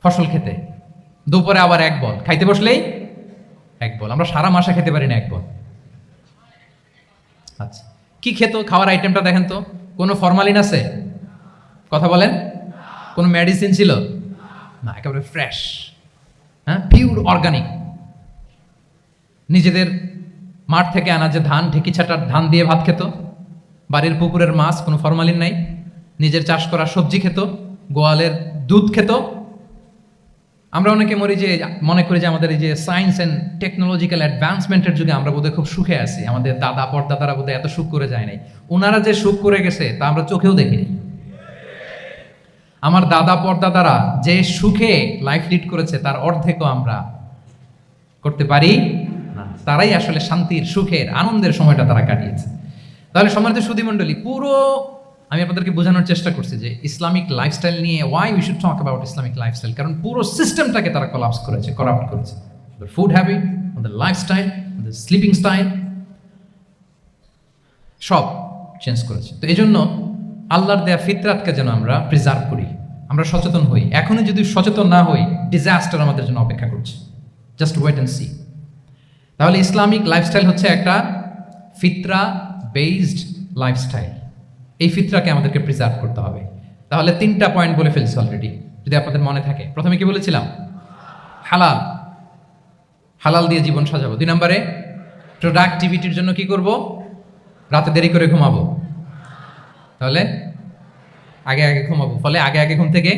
ফসল খেতে। দুপুরে আবার এক বল, খাইতে বসলেই এক বল। আমরা সারা মাসে খেতে পারি না এক বল। আচ্ছা, কি খেত? খাওয়ার আইটেমটা দেখেন তো, কোনো ফরমালিন আছে? কথা বলেন। কোনো মেডিসিন ছিল না, একেবারে ফ্রেশ, হ্যাঁ, পিওর অর্গানিক। নিজেদের মাঠ থেকে আনা যে ধান, ঢেকি ছাটার ধান দিয়ে ভাত খেত, বাড়ির পুকুরের মাছ, কোনো ফরমালিন নাই, নিজের চাষ করা সবজি খেত, গোয়ালের দুধ খেত। আমরা অনেকে মনে করি যে আমাদের এই যে সায়েন্স অ্যান্ড টেকনোলজিক্যাল অ্যাডভান্সমেন্টের যুগে আমরা বোধহয় খুব সুখে আছি, আমাদের দাদা পরদাদারা বোধহয় এত সুখ করে যায় নাই। ওনারা যে সুখ করে গেছে তা আমরা চোখেও দেখিনি। আমার দাদা পরদাদারা যে সুখে লাইফ লিড করেছে তার অর্ধেকও আমরা করতে পারি না। তারাই আসলে শান্তির, সুখের, আনন্দের সময়টা তারা কাটিয়েছে। তাহলে সম্মানিত সুধীমণ্ডলী, পুরো আমি আপনাদেরকে বোঝানোর চেষ্টা করছি যে ইসলামিক লাইফস্টাইল নিয়ে why we should talk about Islamic lifestyle, কারণ পুরো সিস্টেমটাকে তারা কোলাপস করেছে, করাপ্ট করেছে। Food habit, lifestyle, sleeping style সব চেঞ্জ করেছে। তো এই জন্য আল্লাহর দেয়া ফিতরাতকে যেন আমরা প্রিজার্ভ করি, আমরা সচেতন হই। এখনই যদি সচেতন না হই, ডিজাস্টার আমাদের জন্য অপেক্ষা করছে। Just wait and see. তাহলে ইসলামিক লাইফস্টাইল হচ্ছে একটা ফিতরা বেসড লাইফস্টাইল। এই ফিতরাকে আমাদেরকে প্রিজার্ভ করতে হবে। তাহলে 3টা পয়েন্ট বলে ফেলছি অলরেডি, যদি আপনাদের মনে থাকে। প্রথমে কি বলেছিলাম? হালাল, হালাল দিয়ে জীবন সাজাবো। 2 নম্বরে প্রোডাক্টিভিটির জন্য কি করব? রাতে দেরি করে ঘুমাবো, তাহলে আগে আগে ঘুমাবো, ফলে আগে আগে ঘুম থেকে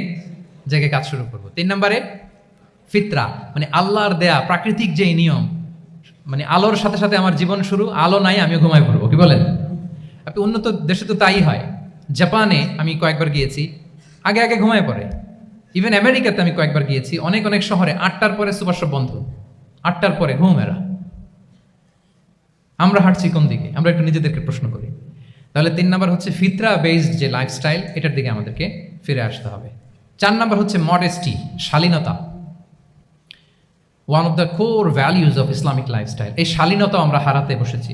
জেগে কাজ শুরু করবো। 3 নম্বরে ফিতরা, মানে আল্লাহর দেয়া প্রাকৃতিক যে নিয়ম, মানে আলোর সাথে সাথে আমার জীবন শুরু, আলো নাই আমিও ঘুমাই পড়বো। কি বলেন? আপনি উন্নত দেশে তো তাই হয়। জাপানে আমি কয়েকবার গিয়েছি, আগে আগে ঘুমায় পড়ে। ইভেন আমেরিকাতে আমি কয়েকবার গিয়েছি, অনেক অনেক শহরে 8টার পরে সুপার শপ বন্ধ, 8টার পরে ঘুম এরা। আমরা হাঁটছি কোন দিকে? আমরা একটু নিজেদেরকে প্রশ্ন করি। তাহলে 3 নাম্বার হচ্ছে ফিতরা বেসড যে লাইফস্টাইল, এটার দিকে আমাদেরকে ফিরে আসতে হবে। 4 নাম্বার হচ্ছে মডেস্টি, শালীনতা। One of the core values of Islamic lifestyle. এই শালীনতা আমরা হারাতে বসেছি।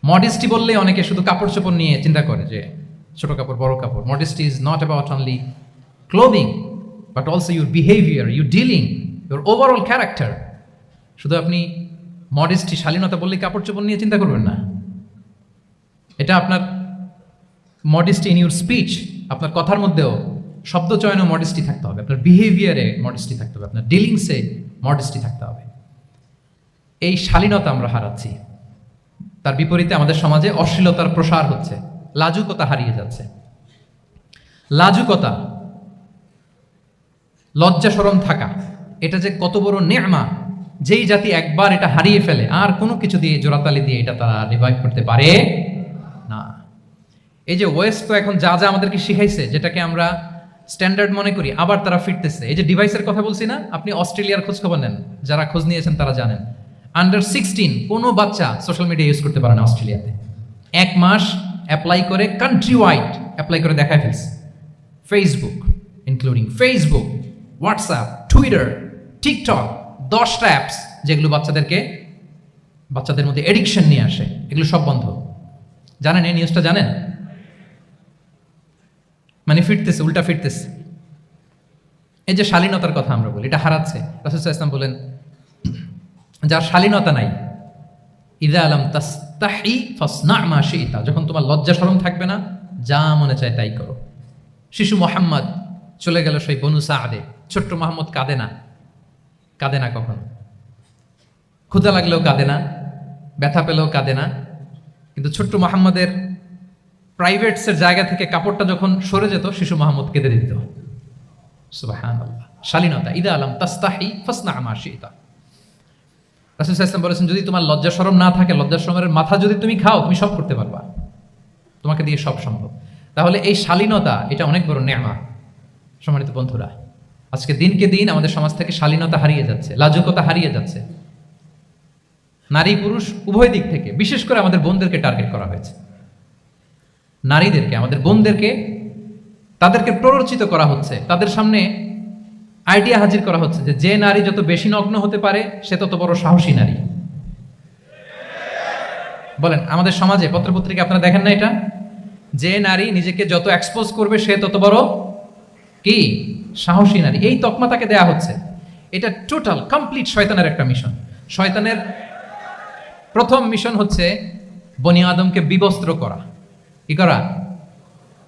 মডেস্টি বললে অনেকে শুধু কাপড় চোপড় নিয়ে চিন্তা করে যে ছোট কাপড়, বড় কাপড়। Modesty is not about only clothing, but also your behaviour, your dealing, your overall character. শুধু আপনি মডেস্টি, শালীনতা বললে কাপড় চোপড় নিয়ে চিন্তা করবেন না। এটা আপনার মডেস্টি ইন ইউর স্পিচ, আপনার কথার মধ্যেও শব্দ চয়নে মডেস্টি থাকতে হবে, আপনার বিহেভিয়ারে মডেস্টি থাকতে হবে, আপনার ডিলিংসে মডেস্টি থাকতে হবে। এই শালীনতা আমরা হারাচ্ছি। তার বিপরীতে আমাদের সমাজে অশ্লীলতার প্রসার হচ্ছে, লাজুকতা হারিয়ে যাচ্ছে। লাজুকতা, লজ্জা শরম থাকা, এটা যে কত বড় নেয়ামা, যেই জাতি একবার এটা হারিয়ে ফেলে আর কোনো কিছু দিয়ে, জোড়াতালি দিয়ে এটা তারা রিভাইভ করতে পারে না। এই যে ওয়েস্ট তো এখন যা যা আমাদেরকে শিখাইছে, যেটাকে আমরা স্ট্যান্ডার্ড মনে করি, আবার তারা ফিরতেছে। এই যে ডিভাইসের কথা বলছি না, আপনি অস্ট্রেলিয়ার খোঁজ খবর নেন, যারা খোঁজ নিয়েছেন তারা জানেন আন্ডার 16 কোনো বাচ্চা সোশ্যাল মিডিয়া ইউজ করতে পারে না অস্ট্রেলিয়াতে। 1 মাস অ্যাপ্লাই করে, কান্ট্রি ওয়াইড অ্যাপ্লাই করে দেখায় ফেলছে। Facebook, including Facebook, WhatsApp, Twitter, TikTok, 10টা অ্যাপস যেগুলো বাচ্চাদের মধ্যে এডিকশন নিয়ে আসে, এগুলো সব বন্ধ। জানেন এই নিউজটা? জানেন? মানে ফিরতেছে, উল্টা ফিরতেছে। এই যে শালীনতার কথা আমরা বলি, এটা হারাচ্ছে। রাসূল সাল্লাল্লাহু আলাইহি ওয়াসাল্লাম বলেন, যার শালীনতা নাই, ইযা আলাম তাস্তাহি ফাসনা মা শি'তা, যখন তোমার লজ্জা শরম থাকবে না, যা মনে চায় তাই করো। শিশু মুহাম্মদ চলে গেল সেই বনু সাআদে, ছোট্ট মুহাম্মদ কাঁদে না, কাঁদে না কখনো। ক্ষুধা লাগলেও কাঁদে না, ব্যথা পেলেও কাঁদে না। কিন্তু ছোট্ট মুহাম্মদের প্রাইভেটসের জায়গা থেকে কাপড়টা যখন সরে যেত, শিশু মুহাম্মদ কেঁদে দিত। সুবহানাল্লাহ, শালীনতা। ইযা আলাম তাস্তাহি ফাসনা মা শি'তা। রাসূল সাল্লাল্লাহু আলাইহি ওয়াসাল্লাম বলেছেন, যদি তোমার লজ্জা শরম না থাকে, লজ্জা শরমের মাথা যদি তুমি খাও, তুমি সব করতে পারবা, তোমাকে দিয়ে সব সম্ভব। তাহলে এই শালীনতা, এটা অনেক বড় নেয়ামত। সম্মানিত বন্ধুরা, আজকে দিনকে দিন আমাদের সমাজ থেকে শালীনতা হারিয়ে যাচ্ছে, লাজুকতা হারিয়ে যাচ্ছে। নারী পুরুষ উভয় দিক থেকে, বিশেষ করে আমাদের বোনদেরকে টার্গেট করা হয়েছে। নারীদেরকে, আমাদের বোনদেরকে, তাদেরকে প্ররোচিত করা হচ্ছে, তাদের সামনে আইডিয়া হাজির করা হচ্ছে যে যে নারী যত বেশি নগ্ন হতে পারে সে তত বড় সাহসী নারী। বলেন, আমাদের সমাজে পত্রপত্রিকা আপনারা দেখেন না এটা? যে নারী নিজেকে যত এক্সপোজ করবে সে তত বড় কি সাহসী নারী, এই তকমা তাকে দেয়া হচ্ছে। এটা টোটাল কমপ্লিট শয়তানের একটা মিশন। শয়তানের প্রথম মিশন হচ্ছে বনি আদমকে বিবস্ত্র করা। কি করা?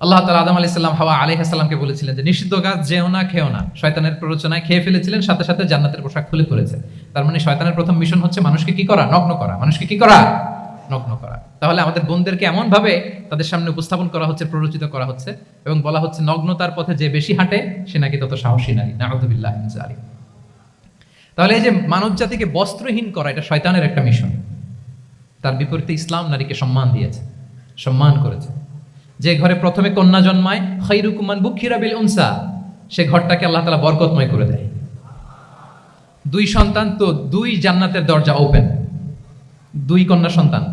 আল্লাহ তাআলা আদম আলাইহিস সালাম, হাওয়া আলাইহিস সালামকে বলেছিলেন যে নিষিদ্ধ গাছ যেও না, খেও না। শয়তানের প্ররোচনায় খেয়ে ফেলেছিলেন, সাথে সাথে জান্নাতের পোশাক খুলে ফেলেছে। তার মানে শয়তানের প্রথম মিশন হচ্ছে মানুষকে কি করা? নগ্ন করা। মানুষকে কি করা? নগ্ন করা। তাহলে আমাদের বোনদেরকে এমন ভাবে তাদের সামনে উপস্থাপন করা হচ্ছে, প্ররোচিত করা হচ্ছে এবং বলা হচ্ছে নগ্নতার পথে যে বেশি হাঁটে সে নাকি তত সাহসী নারী। নাউযুবিল্লাহি মিন যালিক। তাহলে এই যে মানব জাতিকে বস্ত্রহীন করা, এটা শয়তানের একটা মিশন। তার বিপরীতে ইসলাম নারীকে সম্মান দিয়েছে, সম্মান করেছে। যে ঘরে প্রথমে কন্যা জন্মায়, খায়রুকুম মান বুকিরা বিল উনসা, সে ঘরটাকে আল্লাহ তাআলা বরকতময় করে দেয়। 2 সন্তান তো 2 জান্নাতের দরজা ওপেন। 2 কন্যা সন্তান,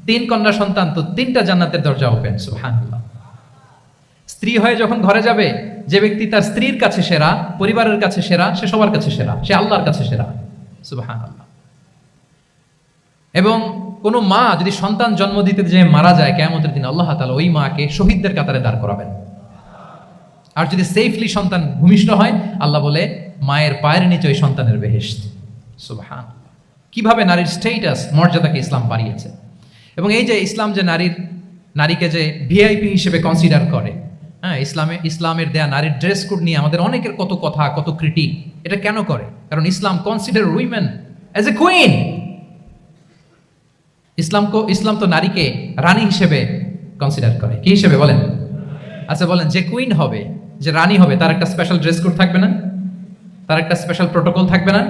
3 কন্যা সন্তান তো 3টা জান্নাতের দরজা ওপেন। সুবহানাল্লাহ। স্ত্রী হয়ে যখন ঘরে যাবে, যে ব্যক্তি তার স্ত্রীর কাছে সেরা, পরিবারের কাছে সেরা, সে সবার কাছে সেরা, সে আল্লাহর কাছে সেরা। সুবহানাল্লাহ। এবং কোনো মা যদি সন্তান জন্ম দিতে যে মারা যায়, কিয়ামতের দিন আল্লাহ তাআলা ওই মাকে শহীদদের কাতারে দাঁড় করাবেন। আর যদি সেফলি সন্তান ভূমিষ্ঠ হয়, আল্লাহ বলে মায়ের পায়ের নিচে ওই সন্তানের বেহেশত। সুবহানাল্লাহ। কিভাবে নারীর স্ট্যাটাস, মর্যাদাকে ইসলাম বাড়িয়েছে। এবং এই যে ইসলাম যে নারীকে যে ভিআইপি হিসেবে কনসিডার করে, হ্যাঁ, ইসলামের দেয়া নারীর ড্রেস কোড নিয়ে আমাদের অনেকের কত কথা, কত ক্রিটিক। এটা কেন করে? কারণ Islam consider women as a queen. Islam তো নারীকে রানী হিসেবে কনসিডার করে। কি হিসেবে বলেন? আচ্ছা বলেন, যে কুইন হবে, যে রানী হবে, তার একটা স্পেশাল ড্রেস কোড থাকবে না? তার একটা স্পেশাল প্রোটোকল থাকবে না?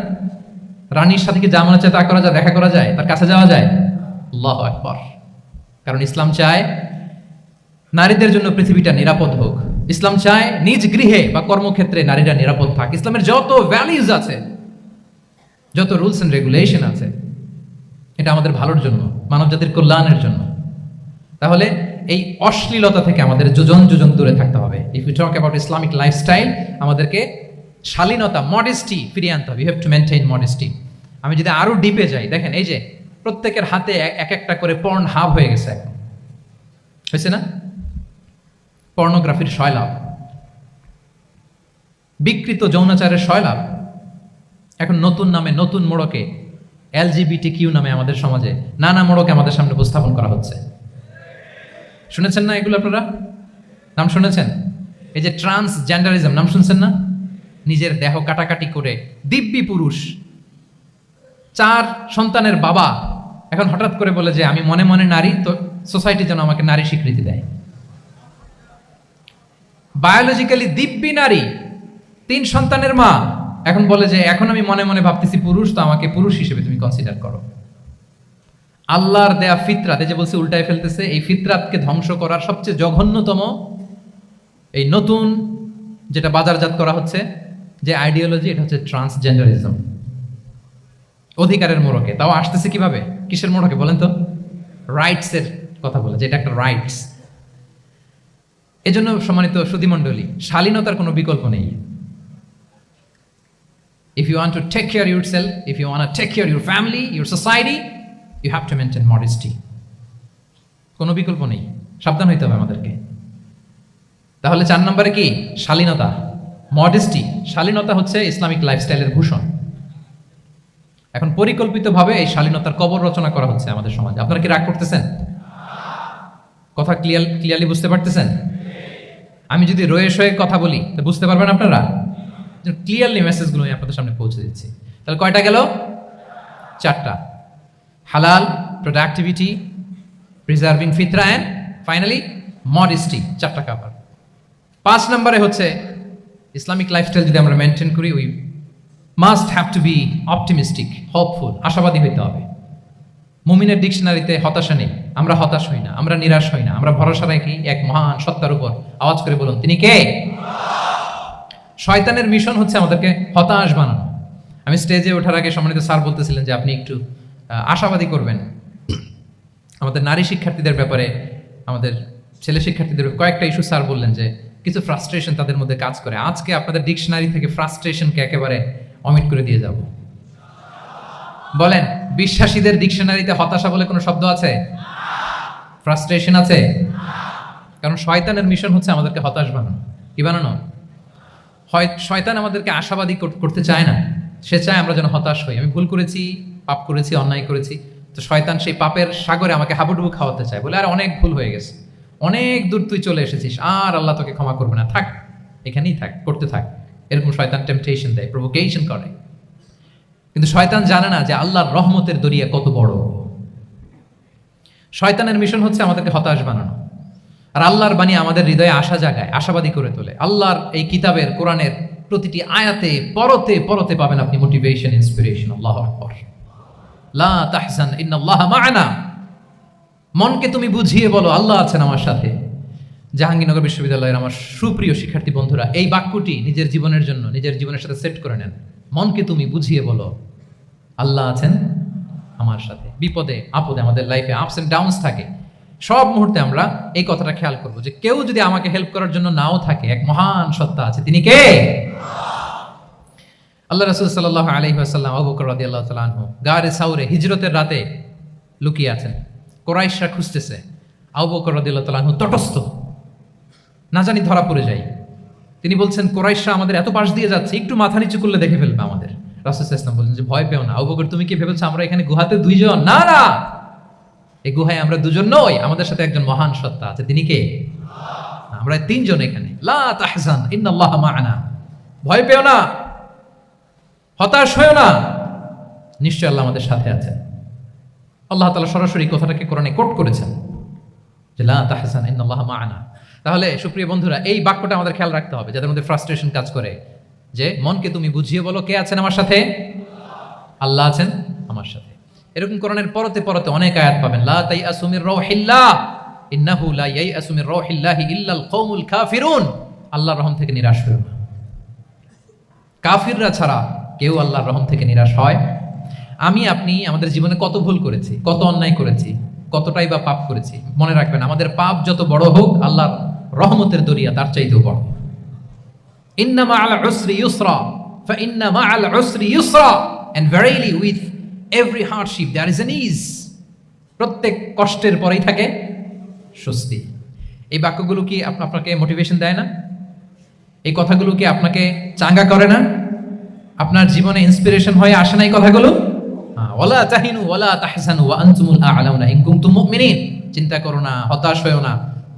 রানীর সাথে কি যা মনে চায় তা করা যায়, দেখা করা যায়, তার কাছে যাওয়া যায়? আল্লাহু আকবার। কারণ ইসলাম চায় নারীদের জন্য পৃথিবীটা নিরাপদ হোক। ইসলাম চায় নিজ গৃহে বা কর্মক্ষেত্রে নারীরা নিরাপদ থাক। ইসলামের যত ভ্যালিউজ আছে, যত রুলস এন্ড রেগুলেশন আছে, এটা আমাদের ভালোর জন্য, মানব জাতির কল্যাণের জন্য। তাহলে এই অশ্লীলতা থেকে আমাদের যোজন যোজন দূরে থাকতে হবে। If you talk about Islamic lifestyle, আমাদেরকে শালীনতা, মডেস্টি ফিরিয়ে আনতে হবে। You have to maintain modesty. আমি যদি আরো ডিপে যাই, দেখেন এই যে প্রত্যেকের হাতে এক একটা করে পর্ন হাব হয়ে গেছে এখন, হয়েছে না? পর্নোগ্রাফির সয়লাভ, বিকৃত যৌনাচারের সয়লাভ। এখন নতুন নামে, নতুন মোড়কে, LGBTQ নামে আমাদের সমাজে নানা মোড়কে আমাদের সামনে উপস্থাপন করা হচ্ছে। শুনেছেন না এগুলো? আপনারা নাম শুনেছেন? এই যে ট্রান্সজেন্ডারিজম, নাম শুনছেন না? নিজের দেহ কাটাকাটি করে দিব্যি পুরুষ, 4 সন্তানের বাবা, এখন হঠাৎ করে বলে যে আমি মনে মনে নারী, তো সোসাইটি যেন আমাকে নারী স্বীকৃতি দেয়। বায়োলজিক্যালি দিব্যি নারী, 3 সন্তানের মা, এখন বলে যে এখন আমি মনে মনে ভাবতেছি পুরুষ, তো আমাকে পুরুষ হিসেবে তুমি কনসিডার করো। আল্লাহর দেয়া ফিতরাত, এই যে বলছে উল্টায় ফেলতেছে, এই ফিতরাতকে ধ্বংস করার সবচেয়ে জঘন্যতম এই নতুন যেটা বাজারজাত করা হচ্ছে যে আইডিওলজি, এটা হচ্ছে ট্রান্সজেন্ডারিজম। অধিকারের মোড়কে, তাও আসতেছে কিভাবে? কিসের মোড়কে বলেন তো? রাইটস এর কথা বলে, যে এটা একটা রাইটস। এজন্য সম্মানিত সুধীমণ্ডলী, শালীনতার কোনো বিকল্প নেই। If you want to take care of yourself, if you want to take care of your family, your society, you have to maintain modesty. কোনো বিকল্প নেই, সাবধান হইতে হবে আমাদেরকে। তাহলে 4 নম্বরে কি? শালীনতা, মডেস্টি। শালীনতা হচ্ছে ইসলামিক লাইফস্টাইলের ভূষণ। এখন পরিকল্পিতভাবে এই শালীনতার কবর রচনা করা হচ্ছে আমাদের সমাজে। আপনারা কি রাগ করতেছেন? কথা ক্লিয়ারলি বুঝতে পারতেছেন? আমি যদি রয়ে শয়ে কথা বলি, তো বুঝতে পারবেন আপনারা? ক্লিয়ারলি মেসেজগুলো আমি আপনাদের সামনে পৌঁছে দিচ্ছি। তাহলে কয়টা গেল? 4টা। হালাল, প্রোডাক্টিভিটি, প্রিজার্ভিং ফিতরা, এন্ড ফাইনালি মডেস্টি। 4টা কাভার। 5 নম্বরে হচ্ছে ইসলামিক লাইফস্টাইল যদি আমরা মেনটেন করি, we must have to be optimistic, hopeful, আশাবাদী হইতে হবে। মুমিনের ডিকশনারিতে হতাশা নেই। আমরা হতাশ হই না, আমরা নিরাশ হই না, আমরা ভরসা রাখি এক মহান সত্তার উপর। আওয়াজ করে বলুন, তিনি কে? শয়তানের মিশন হচ্ছে আমাদেরকে হতাশ বানানো। আমি স্টেজে ওঠার আগে সম্মানিত স্যার বলতেছিলেন যে আপনি একটু আশাবাদী করবেন আমাদের নারী শিক্ষার্থীদের ব্যাপারে, আমাদের ছেলে শিক্ষার্থীদের কয়েকটা ইস্যু স্যার বললেন যে কিছু ফ্রাস্ট্রেশন তাদের মধ্যে কাজ করে। আজকে আপনাদের ডিকশনারি থেকে ফ্রাস্ট্রেশনকে একেবারে অমিট করে দিয়ে যাব। বলেন, বিশ্বাসীদের ডিকশনারিতে হতাশা বলে কোনো শব্দ আছে? ফ্রাস্ট্রেশন আছে? কারণ শয়তানের মিশন হচ্ছে আমাদেরকে হতাশ বানানো। কি বানানো? শয়তান আমাদেরকে আশাবাদী করতে চায় না, সে চায় আমরা যেন হতাশ হই। আমি ভুল করেছি, পাপ করেছি, অন্যায় করেছি, তো শয়তান সেই পাপের সাগরে আমাকে হাবুডুবু খাওয়াতে চায়, বলে আর অনেক ভুল হয়ে গেছে, অনেক দূর তুই চলে এসেছিস, আর আল্লাহ তোকে ক্ষমা করবে না, থাক এখানেই থাক, করতে থাক। এরকম শয়তান টেম্পটেশন দেয়, প্রভোকেশন করে। কিন্তু শয়তান জানে না যে আল্লাহর রহমতের দরিয়া কত বড়। শয়তানের মিশন হচ্ছে আমাদেরকে হতাশ বানানো, আর আল্লাহর বাণী আমাদের হৃদয়ে আশা জাগায়, আশাবাদী করে তোলে। আল্লাহর এই কিতাবের, কোরআনের প্রতিটি আয়াতে পরতে পরতে পাবেন আপনি মোটিভেশন, ইন্সপিরেশন। আল্লাহু আকবার। লা তাহজান ইন্নাল্লাহা মা'ানা। মনকে তুমি বুঝিয়ে বলো আল্লাহ আছেন আমার সাথে। জাহাঙ্গীরনগর বিশ্ববিদ্যালয়ের আমার সুপ্রিয় শিক্ষার্থী বন্ধুরা, এই বাক্যটি নিজের জীবনের জন্য, নিজের জীবনের সাথে সেট করে নেন। মনকে তুমি বুঝিয়ে বলো আল্লাহ আছেন আমার সাথে। বিপদে আপদে, আমাদের লাইফে আপস এন্ড ডাউনস থাকে, সব মুহূর্তে আমরা এই কথাটা খেয়াল করবো যে কেউ যদি আমাকে হেল্প করার জন্য নাও থাকে, এক মহান সত্তা আছে, তিনি কে? আল্লাহ রাসূল সাল্লাল্লাহু আলাইহি ওয়াসাল্লাম আবু বকর রাদিয়াল্লাহু তাআলা আনহু গারে সাউরে হিজরতের রাতে লুকিয়ে আছেন। কুরাইশরা খুঁজতেছে, আবু বকর রাদিয়াল্লাহু তাআলা আনহু তটস্থ, না জানি ধরা পড়ে যায়। তিনি বলছেন কুরাইশরা আমাদের এত পাশ দিয়ে যাচ্ছে, একটু মাথা নিচু করলে দেখে ফেলবে আমাদের। রাসূল সাল্লাল্লাহু আলাইহি ওয়াসাল্লাম বললেন যে ভয় পেও না। আবু বকর, তুমি কি ভেবেছো আমরা এখানে গুহাতে দুইজন? না না, এই গুহায় আমরা দুজন নই, আমাদের সাথে একজন মহান সত্তা আছে। তিনি কে? আমরা তিনজন এখানে। লা তাহজান ইন্নাল্লাহা মা'ানা। ভয় পেও না, হতাশ হয়ো না, নিশ্চয় আল্লাহ আমাদের সাথে আছেন। আল্লাহ তাআলা সরাসরি কথাটাকে কোরআনে কোট করেছেন যে লা তাহজান ইন্নাল্লাহা মা'ানা। তাহলে সুপ্রিয় বন্ধুরা, এই বাক্যটা আমাদের খেয়াল রাখতে হবে যাদের মধ্যে ফ্রাস্ট্রেশন কাজ করে, যে মনকে তুমি বুঝিয়ে বলো কে আছেন আমার সাথে? আল্লাহ আছেন আমার সাথে। এরকম কোরআনের পরতে পরতে অনেক আয়াত পাবেন। লা তাইয়াসু মির রাউহিল্লাহ ইন্নাহু লা ইয়াইয়াসু মির রাউহিল্লাহি ইল্লাল কওমুল কাফিরুন। আল্লাহর রহম থেকে নিরাশ হয়ো না। কাফিররা ছাড়া কেউ আল্লাহর রহম থেকে নিরাশ হয়? আমি আপনি আমাদের জীবনে কত ভুল করেছি, কত অন্যায় করেছি, কতটাই বা পাপ করেছি। মনে রাখবেন, আমাদের পাপ যত বড় হোক, আল্লাহর রহমতের দরিয়া তার চাইতেও বড়। ইন্না মা'আল উসরি ইউসরা ফাইন্না মা'আল উসরি ইউসরা, and verily with every hardship there is an ease. প্রত্যেক কষ্টের পরেই থাকে স্বস্তি। এই বাক্যগুলো কি আপনাকে মোটিভেশন দেয় না? এই কথাগুলো কি আপনাকে চাঙ্গা করে না? আপনার জীবনে ইন্সপিরেশন হয়ে আসে না এই কথাগুলো? ওয়ালা তাহিনু ওয়ালা তাহজানু ওয়া আনতুমুল আ'লাউনা ইন কুনতুম মুমিনিন। চিন্তা করো না, হতাশ হয়ো না,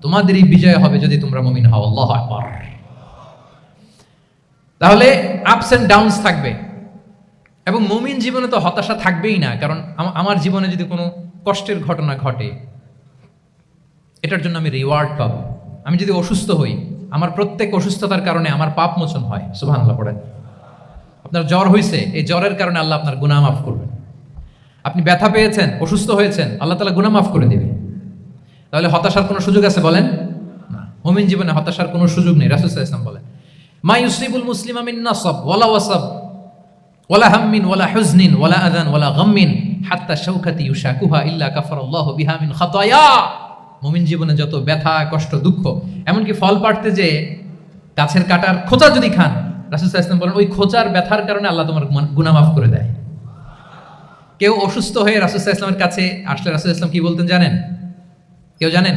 তোমাদেরই বিজয় হবে যদি তোমরা মুমিন হও। আল্লাহু আকবার। তাহলে আপস এন্ড ডাউনস থাকবে, এবং মুমিন জীবনে তো হতাশা থাকবেই না। কারণ আমার জীবনে যদি কোনো কষ্টের ঘটনা ঘটে, এটার জন্য আমি রিওয়ার্ড পাবো। আমি যদি অসুস্থ হই, আমার প্রত্যেক অসুস্থতার কারণে আমার পাপ মোচন হয়। সুবহানাল্লাহ পড়েন। আপনার জ্বর হয়েছে, এই জ্বরের কারণে আল্লাহ আপনার গুনাহ মাফ করবেন। আপনি ব্যথা পেয়েছেন, অসুস্থ হয়েছেন, আল্লাহ তাআলা গুনাহ মাফ করে দিবে। তাহলে হতাশার কোনো সুযোগ আছে বলেন? না। মুমিন জীবনে হতাশার কোনো সুযোগ নেই। রাসূল সাল্লাল্লাহু আলাইহি ওয়াসাল্লাম বলেন, মা ইউসিবুল মুসলিমা মিন নাসাব ওয়ালা ওয়াসাব ওয়ালা হাম্মিন ওয়ালা হুজনিন ওয়ালা আযান ওয়ালা গাম্মিন হাত্তা শাওকাতি ইউশাকুহা ইল্লা কাফারাল্লাহু বিহা মিন খাতায়া। মুমিন জীবনে যত ব্যথা, কষ্ট, দুঃখ, এমনকি ফল পাড়তে যে গাছের কাটার খোঁচা যদি খান, রাসূল সাল্লাল্লাহু আলাইহি ওয়াসাল্লাম বলেন ওই খোঁচার ব্যথার কারণে আল্লাহ তোমার গুনাহ মাফ করে দেয়। কেউ অসুস্থ হয়ে রাসূল সাল্লাল্লাহু আলাইহি ওয়াসাল্লামের কাছে আসলে রাসূল সাল্লাল্লাহু আলাইহি ওয়াসাল্লাম কি বলতেন জানেন? কেউ জানেন?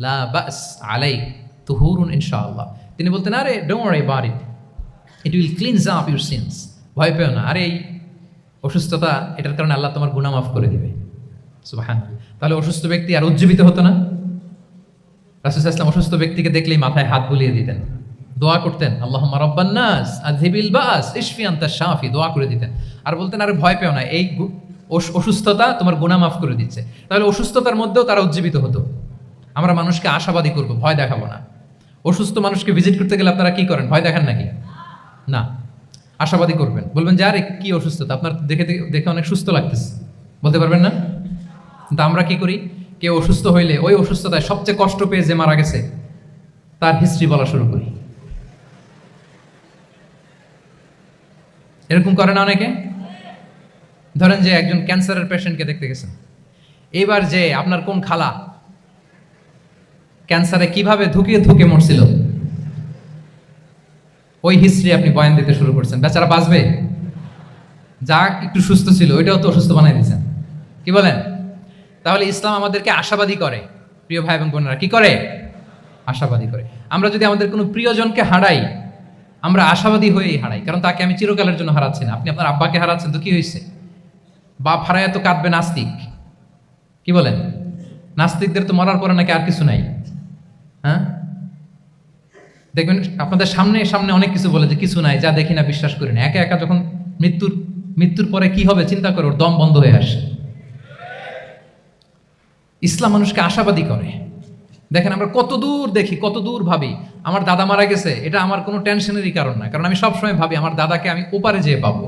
লা বাস আলাই তুহুরুন ইনশাআল্লাহ। তিনি বলতেন, আরে don't worry about it, it will cleanse up your scenes. ভয় পেও না, আরে এই অসুস্থতা, এটার কারণে আল্লাহ তোমার গুনাহ মাফ করে দিবে। সুবহানাল্লাহ। তাহলে অসুস্থ ব্যক্তি আর উজ্জীবিত হতো না? রাসূল সাল্লাল্লাহু আলাইহি ওয়াসাল্লাম অসুস্থ ব্যক্তিকে দেখলেই মাথায় হাত বুলিয়ে দিতেন, দোয়া করতেন, আল্লাহুম্মা রাব্বান নাস আযহিবিল বাস ইশফি আনতা শাফি, দোয়া করে দিতেন। আর বলতেন, আরে ভয় পেও না, এই অসুস্থতা তোমার গুনাহ মাফ করে দিচ্ছে। তাহলে অসুস্থতার মধ্যেও তারা উজ্জীবিত হতো। আমরা মানুষকে আশাবাদী করব, ভয় দেখাবো না। অসুস্থ মানুষকে ভিজিট করতে গেলে আপনারা কি করেন? ভয় দেখান নাকি? না, আশাবাদী করবেন। বলবেন যে আরে কি অসুস্থতা, আপনার দেখে দেখে অনেক সুস্থ লাগতেছে, বলতে পারবেন না? কিন্তু আমরা কি করি? কেউ অসুস্থ হইলে ওই অসুস্থতায় সবচেয়ে কষ্ট পেয়ে যে মারা গেছে তার হিস্ট্রি বলা শুরু করি। এরকম করে না অনেকে? ধরেন যে একজন ক্যান্সারের পেশেন্টকে দেখতে গেছেন, এবার যে আপনার কোন খালা ক্যান্সারে কিভাবে ধুকে ধুকে মরছিল, ওই হিস্ট্রি আপনি বয়ান দিতে শুরু করছেন। বেচারা বাঁচবে? যা একটু সুস্থ ছিল ওইটাও তো অসুস্থ বানাই দিচ্ছেন। কি বলেন? তাহলে ইসলাম আমাদেরকে আশাবাদী করে। প্রিয় ভাই এবং বোনেরা, কি করে? আশাবাদী করে। আমরা যদি আমাদের কোনো প্রিয়জনকে হারাই, আমরা আশাবাদী হয়েই হারাই, কারণ তাকে আমি চিরকালের জন্য হারাচ্ছি না। আপনি আপনার আব্বাকে হারাচ্ছেন তো কি হয়েছে? বাপ হারায় তো কাঁদবে নাস্তিক। কি বলেন? নাস্তিকদের তো মরার পরে নাকি আর কিছু নাই। হ্যাঁ, দেখবেন আপনাদের সামনে সামনে অনেক কিছু বলে যে কিছু নাই, যা দেখি না বিশ্বাস করি না। একা একা যখন মৃত্যুর পরে কি হবে চিন্তা করে ওর দম বন্ধ হয়ে আসে। ইসলাম মানুষকে আশাবাদী করে। দেখেন আমরা কত দূর দেখি, কত দূর ভাবি। আমার দাদা মারা গেছে, এটা আমার কোনো টেনশনেরই কারণ না, কারণ আমি সবসময় ভাবি আমার দাদাকে আমি ওপারে যেয়ে পাবো,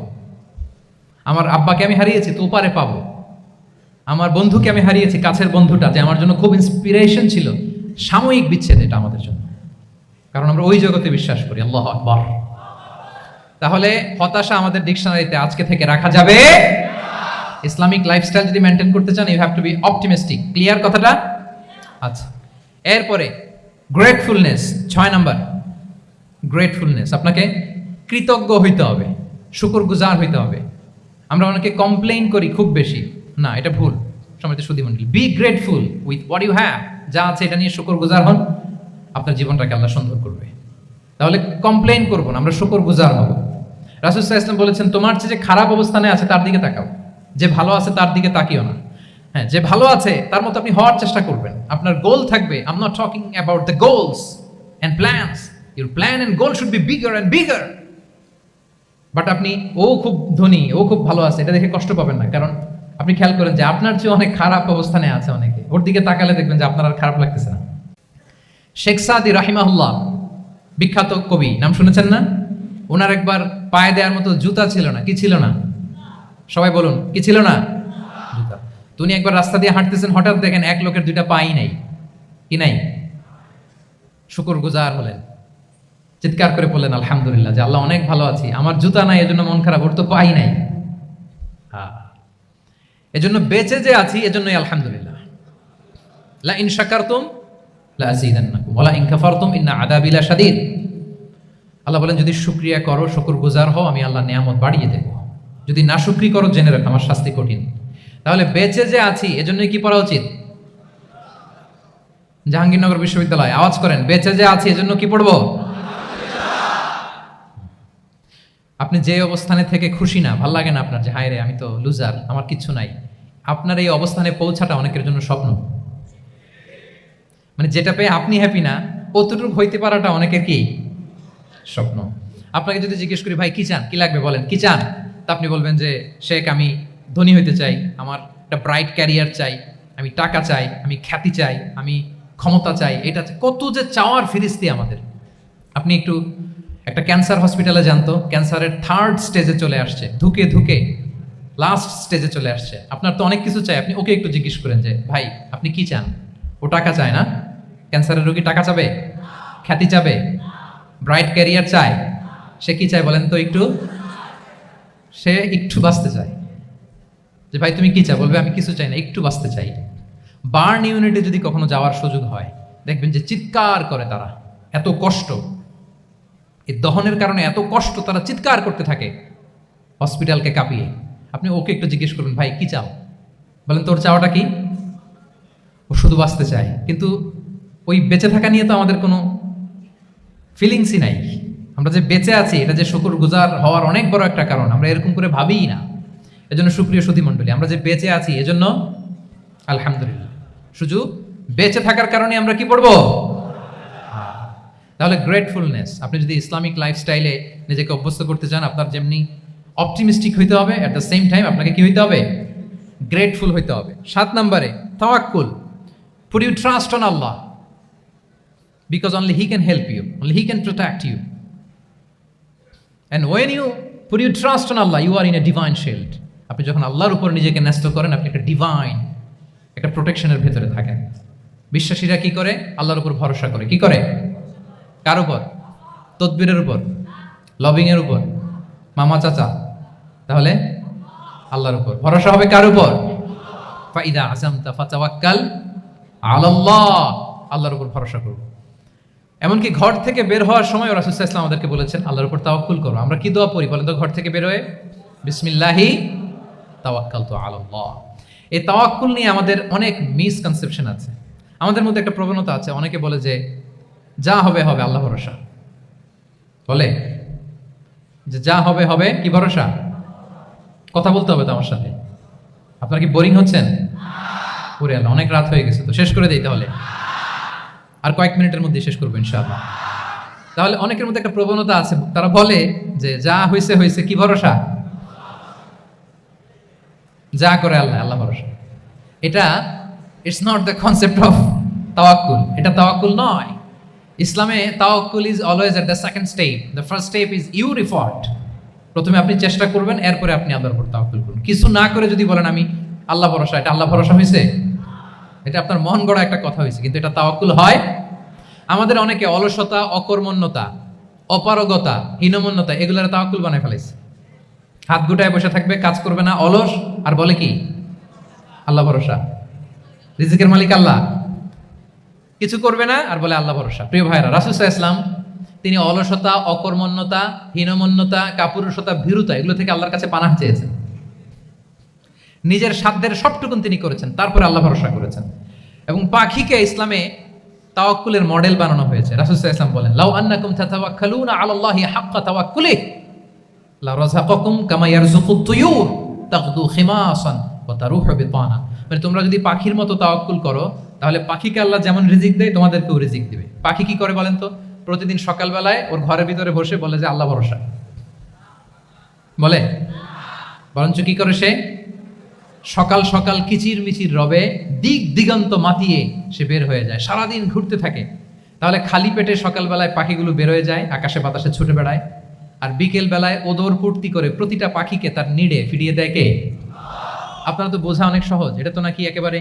আমার আব্বাকে আমি হারিয়েছি তো ওপারে পাবো, আমার বন্ধুকে আমি হারিয়েছি, কাছের বন্ধুটা যে আমার জন্য খুব ইন্সপিরেশন ছিল, সাময়িক বিচ্ছেদ এটা আমাদের জন্য, কারণ আমরা ওই জগতে বিশ্বাস করি। আল্লাহু আকবার। তাহলে হতাশা আমাদের ডিকশনারিতে আজকে থেকে রাখা যাবে। ইসলামিক লাইফস্টাইল যদি মেনটেন করতে চান, you have to be optimistic. Clear কথাটা? আচ্ছা, এরপরে গ্রেটফুলনেস, 6 নাম্বার। গ্রেটফুলনেস, আপনাকে কৃতজ্ঞ হইতে হবে, শুকরগুজার হইতে হবে। আমরা অনেকে কমপ্লেইন করি খুব বেশি, না এটা ভুল। সম্মানিত সুধীমণ্ডলী, be grateful with what you have. যা আছে এটা নিয়ে শুকরগুজার হন, আপনার জীবনটাকে আল্লাহ সুন্দর করবে। তাহলে কমপ্লেইন করবো না, আমরা শুকরগুজার হব। রাসূল সাল্লাল্লাহু আলাইহি ওয়াসাল্লাম বলেছেন, তোমার চেয়ে যে খারাপ অবস্থানে আছে তার দিকে তাকাও, যে ভালো আছে তার দিকে তাকিও না। হ্যাঁ, যে ভালো আছে তার মতো আপনি হওয়ার চেষ্টা করবেন। আপনার গোল থাকবে, I am not talking about the goals and plans, your plan and goal should be bigger and bigger. But আপনি ও খুব ধনী, ও খুব ভালো আছে, এটা দেখে কষ্ট পাবেন না, কারণ আপনি খেয়াল করেন যে আপনার চেয়ে অনেক খারাপ অবস্থানে আছে অনেকে, ওর দিকে তাকালে দেখবেন যে আপনার আর খারাপ লাগতেছে না। শেখ সাদি রাহিমাহুল্লাহ, বিখ্যাত কবি, নাম শুনেছেন না? ওনার একবার পায়ে দেওয়ার মতো জুতা ছিল না। কি ছিল না? সবাই বলুন, কি ছিল না? জুতা। তো উনি একবার রাস্তা দিয়ে হাঁটতেছেন, হঠাৎ দেখেন এক লোকের 2টা পাই নাই। কি নাই? শুকরগুজার হলেন, চিৎকার করে বললেন আলহামদুলিল্লাহ, যে আল্লাহ অনেক ভালো আছি, আমার জুতা নাই এজন্য মন খারাপ, ওর তো পাই নাই। এজন্য বেঁচে যে আছি এজন্যই আলহামদুলিল্লাহ। লা ইন শাকারতুম লা আযীদান্নাকুম ওয়া লা ইন কাফারতুম ইন্না আযাবি লাশাদীদ। আল্লাহ বলেন, যদি শুকরিয়া করো, শুকরগুজার হও, আমি আল্লাহ নিয়ামত বাড়িয়ে দেব। যদি না শুকরি করো, জেনে রাখো আমার শাস্তি কঠিন। তাহলে বেঁচে যে আছি এজন্যই কি পড়া উচিত? জাহাঙ্গীরনগর বিশ্ববিদ্যালয় আওয়াজ করেন, বেঁচে যে আছি এজন্য কি পড়বো? আপনি যে অবস্থানে থেকে খুশি না, ভাল লাগে না আপনার, যে হায় রে আমি তো লুজার, আমার কিচ্ছু নাই, আপনার এই অবস্থানে পৌঁছাটা অনেকের জন্য স্বপ্ন। মানে যেটা পেয়ে আপনি হ্যাপি না, কতটুকু হইতে পারাটা অনেকের কি স্বপ্ন। আপনাকে যদি জিজ্ঞেস করি, ভাই কি চান, কি লাগবে বলেন, কি চান, তা আপনি বলবেন যে শেখ আমি ধনী হইতে চাই, আমার একটা ব্রাইট ক্যারিয়ার চাই, আমি টাকা চাই, আমি খ্যাতি চাই, আমি ক্ষমতা চাই, এটা কত যে চাওয়ার ফিরিস্তি আমাদের। আপনি একটু একটা ক্যান্সার হসপিটালে জানতো, ক্যান্সারের 3rd স্টেজে চলে আসছে, ধুকে ধুকে লাস্ট স্টেজে চলে আসছে। আপনার তো অনেক কিছু চাই, আপনি ওকে একটু জিজ্ঞেস করেন যে ভাই আপনি কি চান? ও টাকা চায় না? ক্যান্সারের রোগী টাকা চাবে? খ্যাতি চাবে? ব্রাইট ক্যারিয়ার চায়? সে কি চায় বলেন তো একটু? সে একটু বাঁচতে চায়। যে ভাই তুমি কি চাও? বলবে আমি কিছু চাই না, একটু বাঁচতে চাই। বার্ন ইউনিটে যদি কখনো যাওয়ার সুযোগ হয়, দেখবেন যে চিৎকার করে তারা, এত কষ্ট, এই দহনের কারণে এত কষ্ট, তারা চিৎকার করতে থাকে হসপিটালকে কাঁপিয়ে। আপনি ওকে একটু জিজ্ঞেস করবেন, ভাই কি চাও? বলেন তোর চাওয়াটা কি? ও শুধু বাঁচতে চায়, কিন্তু ওই বেঁচে থাকা নিয়ে তো আমাদের কোনো ফিলিংসই নাই। আমরা যে বেঁচে আছি এটা যে শুকরগুজার হওয়ার অনেক বড় একটা কারণ, আমরা এরকম করে ভাবিই না। এজন্য সুপ্রিয় সুধীমণ্ডলী, আমরা যে বেঁচে আছি এজন্য আলহামদুলিল্লাহ। শুধু বেঁচে থাকার কারণে আমরা কি পড়বো? তাহলে গ্রেটফুলনেস, আপনি যদি ইসলামিক লাইফস্টাইলে নিজেকে অভ্যস্ত করতে চান, আপনার যেমনি অপটিমিস্টিক হইতে হবে, অ্যাট দ্য সেম টাইম আপনাকে কি হইতে হবে? গ্রেটফুল হইতে হবে। 7 নম্বরে তাওয়াক্কুল, put you trust on Allah, because only he can help you, only he can protect you, and when you put you trust on Allah, you are in a divine shield. আপনি যখন আল্লাহর উপর নিজেকে ন্যস্ত করেন, আপনি একটা ডিভাইন, একটা প্রোটেকশনের ভেতরে থাকেন। বিশ্বাসীরা কি করে? আল্লাহর উপর ভরসা করে। কি করে? কার উপর? তদবিরের উপর, লবিং এর উপর, মামা চাচা? তাহলে আল্লাহর উপর ভরসা হবে। কার উপর? ফাইদা আযামতা ফাতাওয়াক্কাল আলাল্লাহ, আল্লাহর উপর ভরসা করব। এমনকি ঘর থেকে বের হওয়ার সময় রাসূল সাল্লাল্লাহু আলাইহি ওয়াসাল্লাম আমাদেরকে বলেছেন আল্লাহর উপর তাওয়াক্কুল করো। আমরা কি দোয়া পড়ি বলেন তো ঘর থেকে বের হয়ে? বিসমিল্লাহি তাওয়াক্কালতু আলাল্লাহ। এই তাওয়াক্কুল নিয়ে আমাদের অনেক মিসকনসেপশন আছে। আমাদের মধ্যে একটা প্রবণতা আছে, অনেকে বলে যে যা হবে হবে, আল্লাহ ভরসা। বলে যে যা হবে হবে, কি ভরসা? কথা বলতে হবে তো আমার সাথে। আপনারা কি বোরিং হচ্ছেন? ওরে আল্লাহ, অনেক রাত হয়ে গেছে, তো শেষ করে দেই তাহলে। আর কয়েক মিনিটের মধ্যে শেষ করবো ইনশাআল্লাহ। তাহলে অনেকের মধ্যে একটা প্রবণতা আছে, তারা বলে যে যা হয়েছে হয়েছে, কি ভরসা? যা করে আল্লাহ, আল্লাহ ভরসা। এটা it's not the concept of তাওয়াক্কুল, এটা তাওয়াক্কুল নয়। ইসলামে তাওয়াক্কুল is always at the second step. The first step is your effort. প্রথমে আপনি চেষ্টা করবেন, এরপরে আপনি আল্লাহর উপর তাওয়াক্কুল করুন। কিছু না করে যদি বলেন আমি আল্লাহ ভরসা, এটা আল্লাহ ভরসা হয়েছে? এটা আপনার মন গড়া একটা কথা হয়েছে, কিন্তু এটা তাওয়াক্কুল হয়? আমাদের অনেকে অলসতা, অকর্মণ্যতা, অপারগতা, হীনমন্যতা এগুলোর তাওয়াক্কুল বানায় ফেলেছে। হাত গুটায় বসে থাকবে, কাজ করবে না, অলস, আর বলে কি আল্লাহ ভরসা। রিজিকের মালিক আল্লাহ, কিছু করবে না আর বলে আল্লাহ ভরসা। প্রিয় ভাইরা, রাসূল সাল্লাল্লাহু আলাইহি ওয়াসাল্লাম তিনি অলসতা, অকর্মণ্যতা, হীনমন্যতা, কাপুরুষতা, ভীরুতা এগুলো থেকে আল্লাহর কাছে পানাহ চেয়েছেন। নিজের সাধ্যের সবটুকুন তিনি করেছেন, তারপরে আল্লাহ ভরসা করেছেন। এবং পাখিকে ইসলামে তাওয়াক্কুলের মডেল বানানো হয়েছে। রাসূল সাল্লাল্লাহু আলাইহি ওয়াসাল্লাম বলেন, লাউ আন্নাকুম তাতাওয়াক্কালুনা আলাল্লাহি হাক্কা তাওয়াক্কুলিহি লা রাযাকাকুম কামা ইয়ারযুকুত তুয়ুর তাগদু খিমাসান ওয়া তারুহু বিতানা। মানে তোমরা যদি পাখির মতো তাওয়াক্কুল করো, তাহলে পাখিকে আল্লাহ যেমন রিজিক দেয় তোমাদেরকেও রিজিক দিবে। পাখি কি করে বলেন তো? প্রতিদিন সকালবেলায় ওর ঘরের ভিতরে বসে বলে যে আল্লাহ ভরসা, বলে? বরঞ্চ কি করে সে? সকাল সকাল কিচির মিচির রবে দিক দিগন্ত মাতিয়ে সে বের হয়ে যায়, সারাদিন ঘুরতে থাকে। তাহলে খালি পেটে সকালবেলায় পাখিগুলো বের হয়ে যায়, আকাশে বাতাসে ছুটে বেড়ায়, আর বিকেল বেলায় ওদর ফুর্তি করে প্রতিটা পাখিকে তার নিড়ে ফিরিয়ে দেয় কে? আপনারা তো বোঝা অনেক সহজ, এটা তো নাকি একেবারে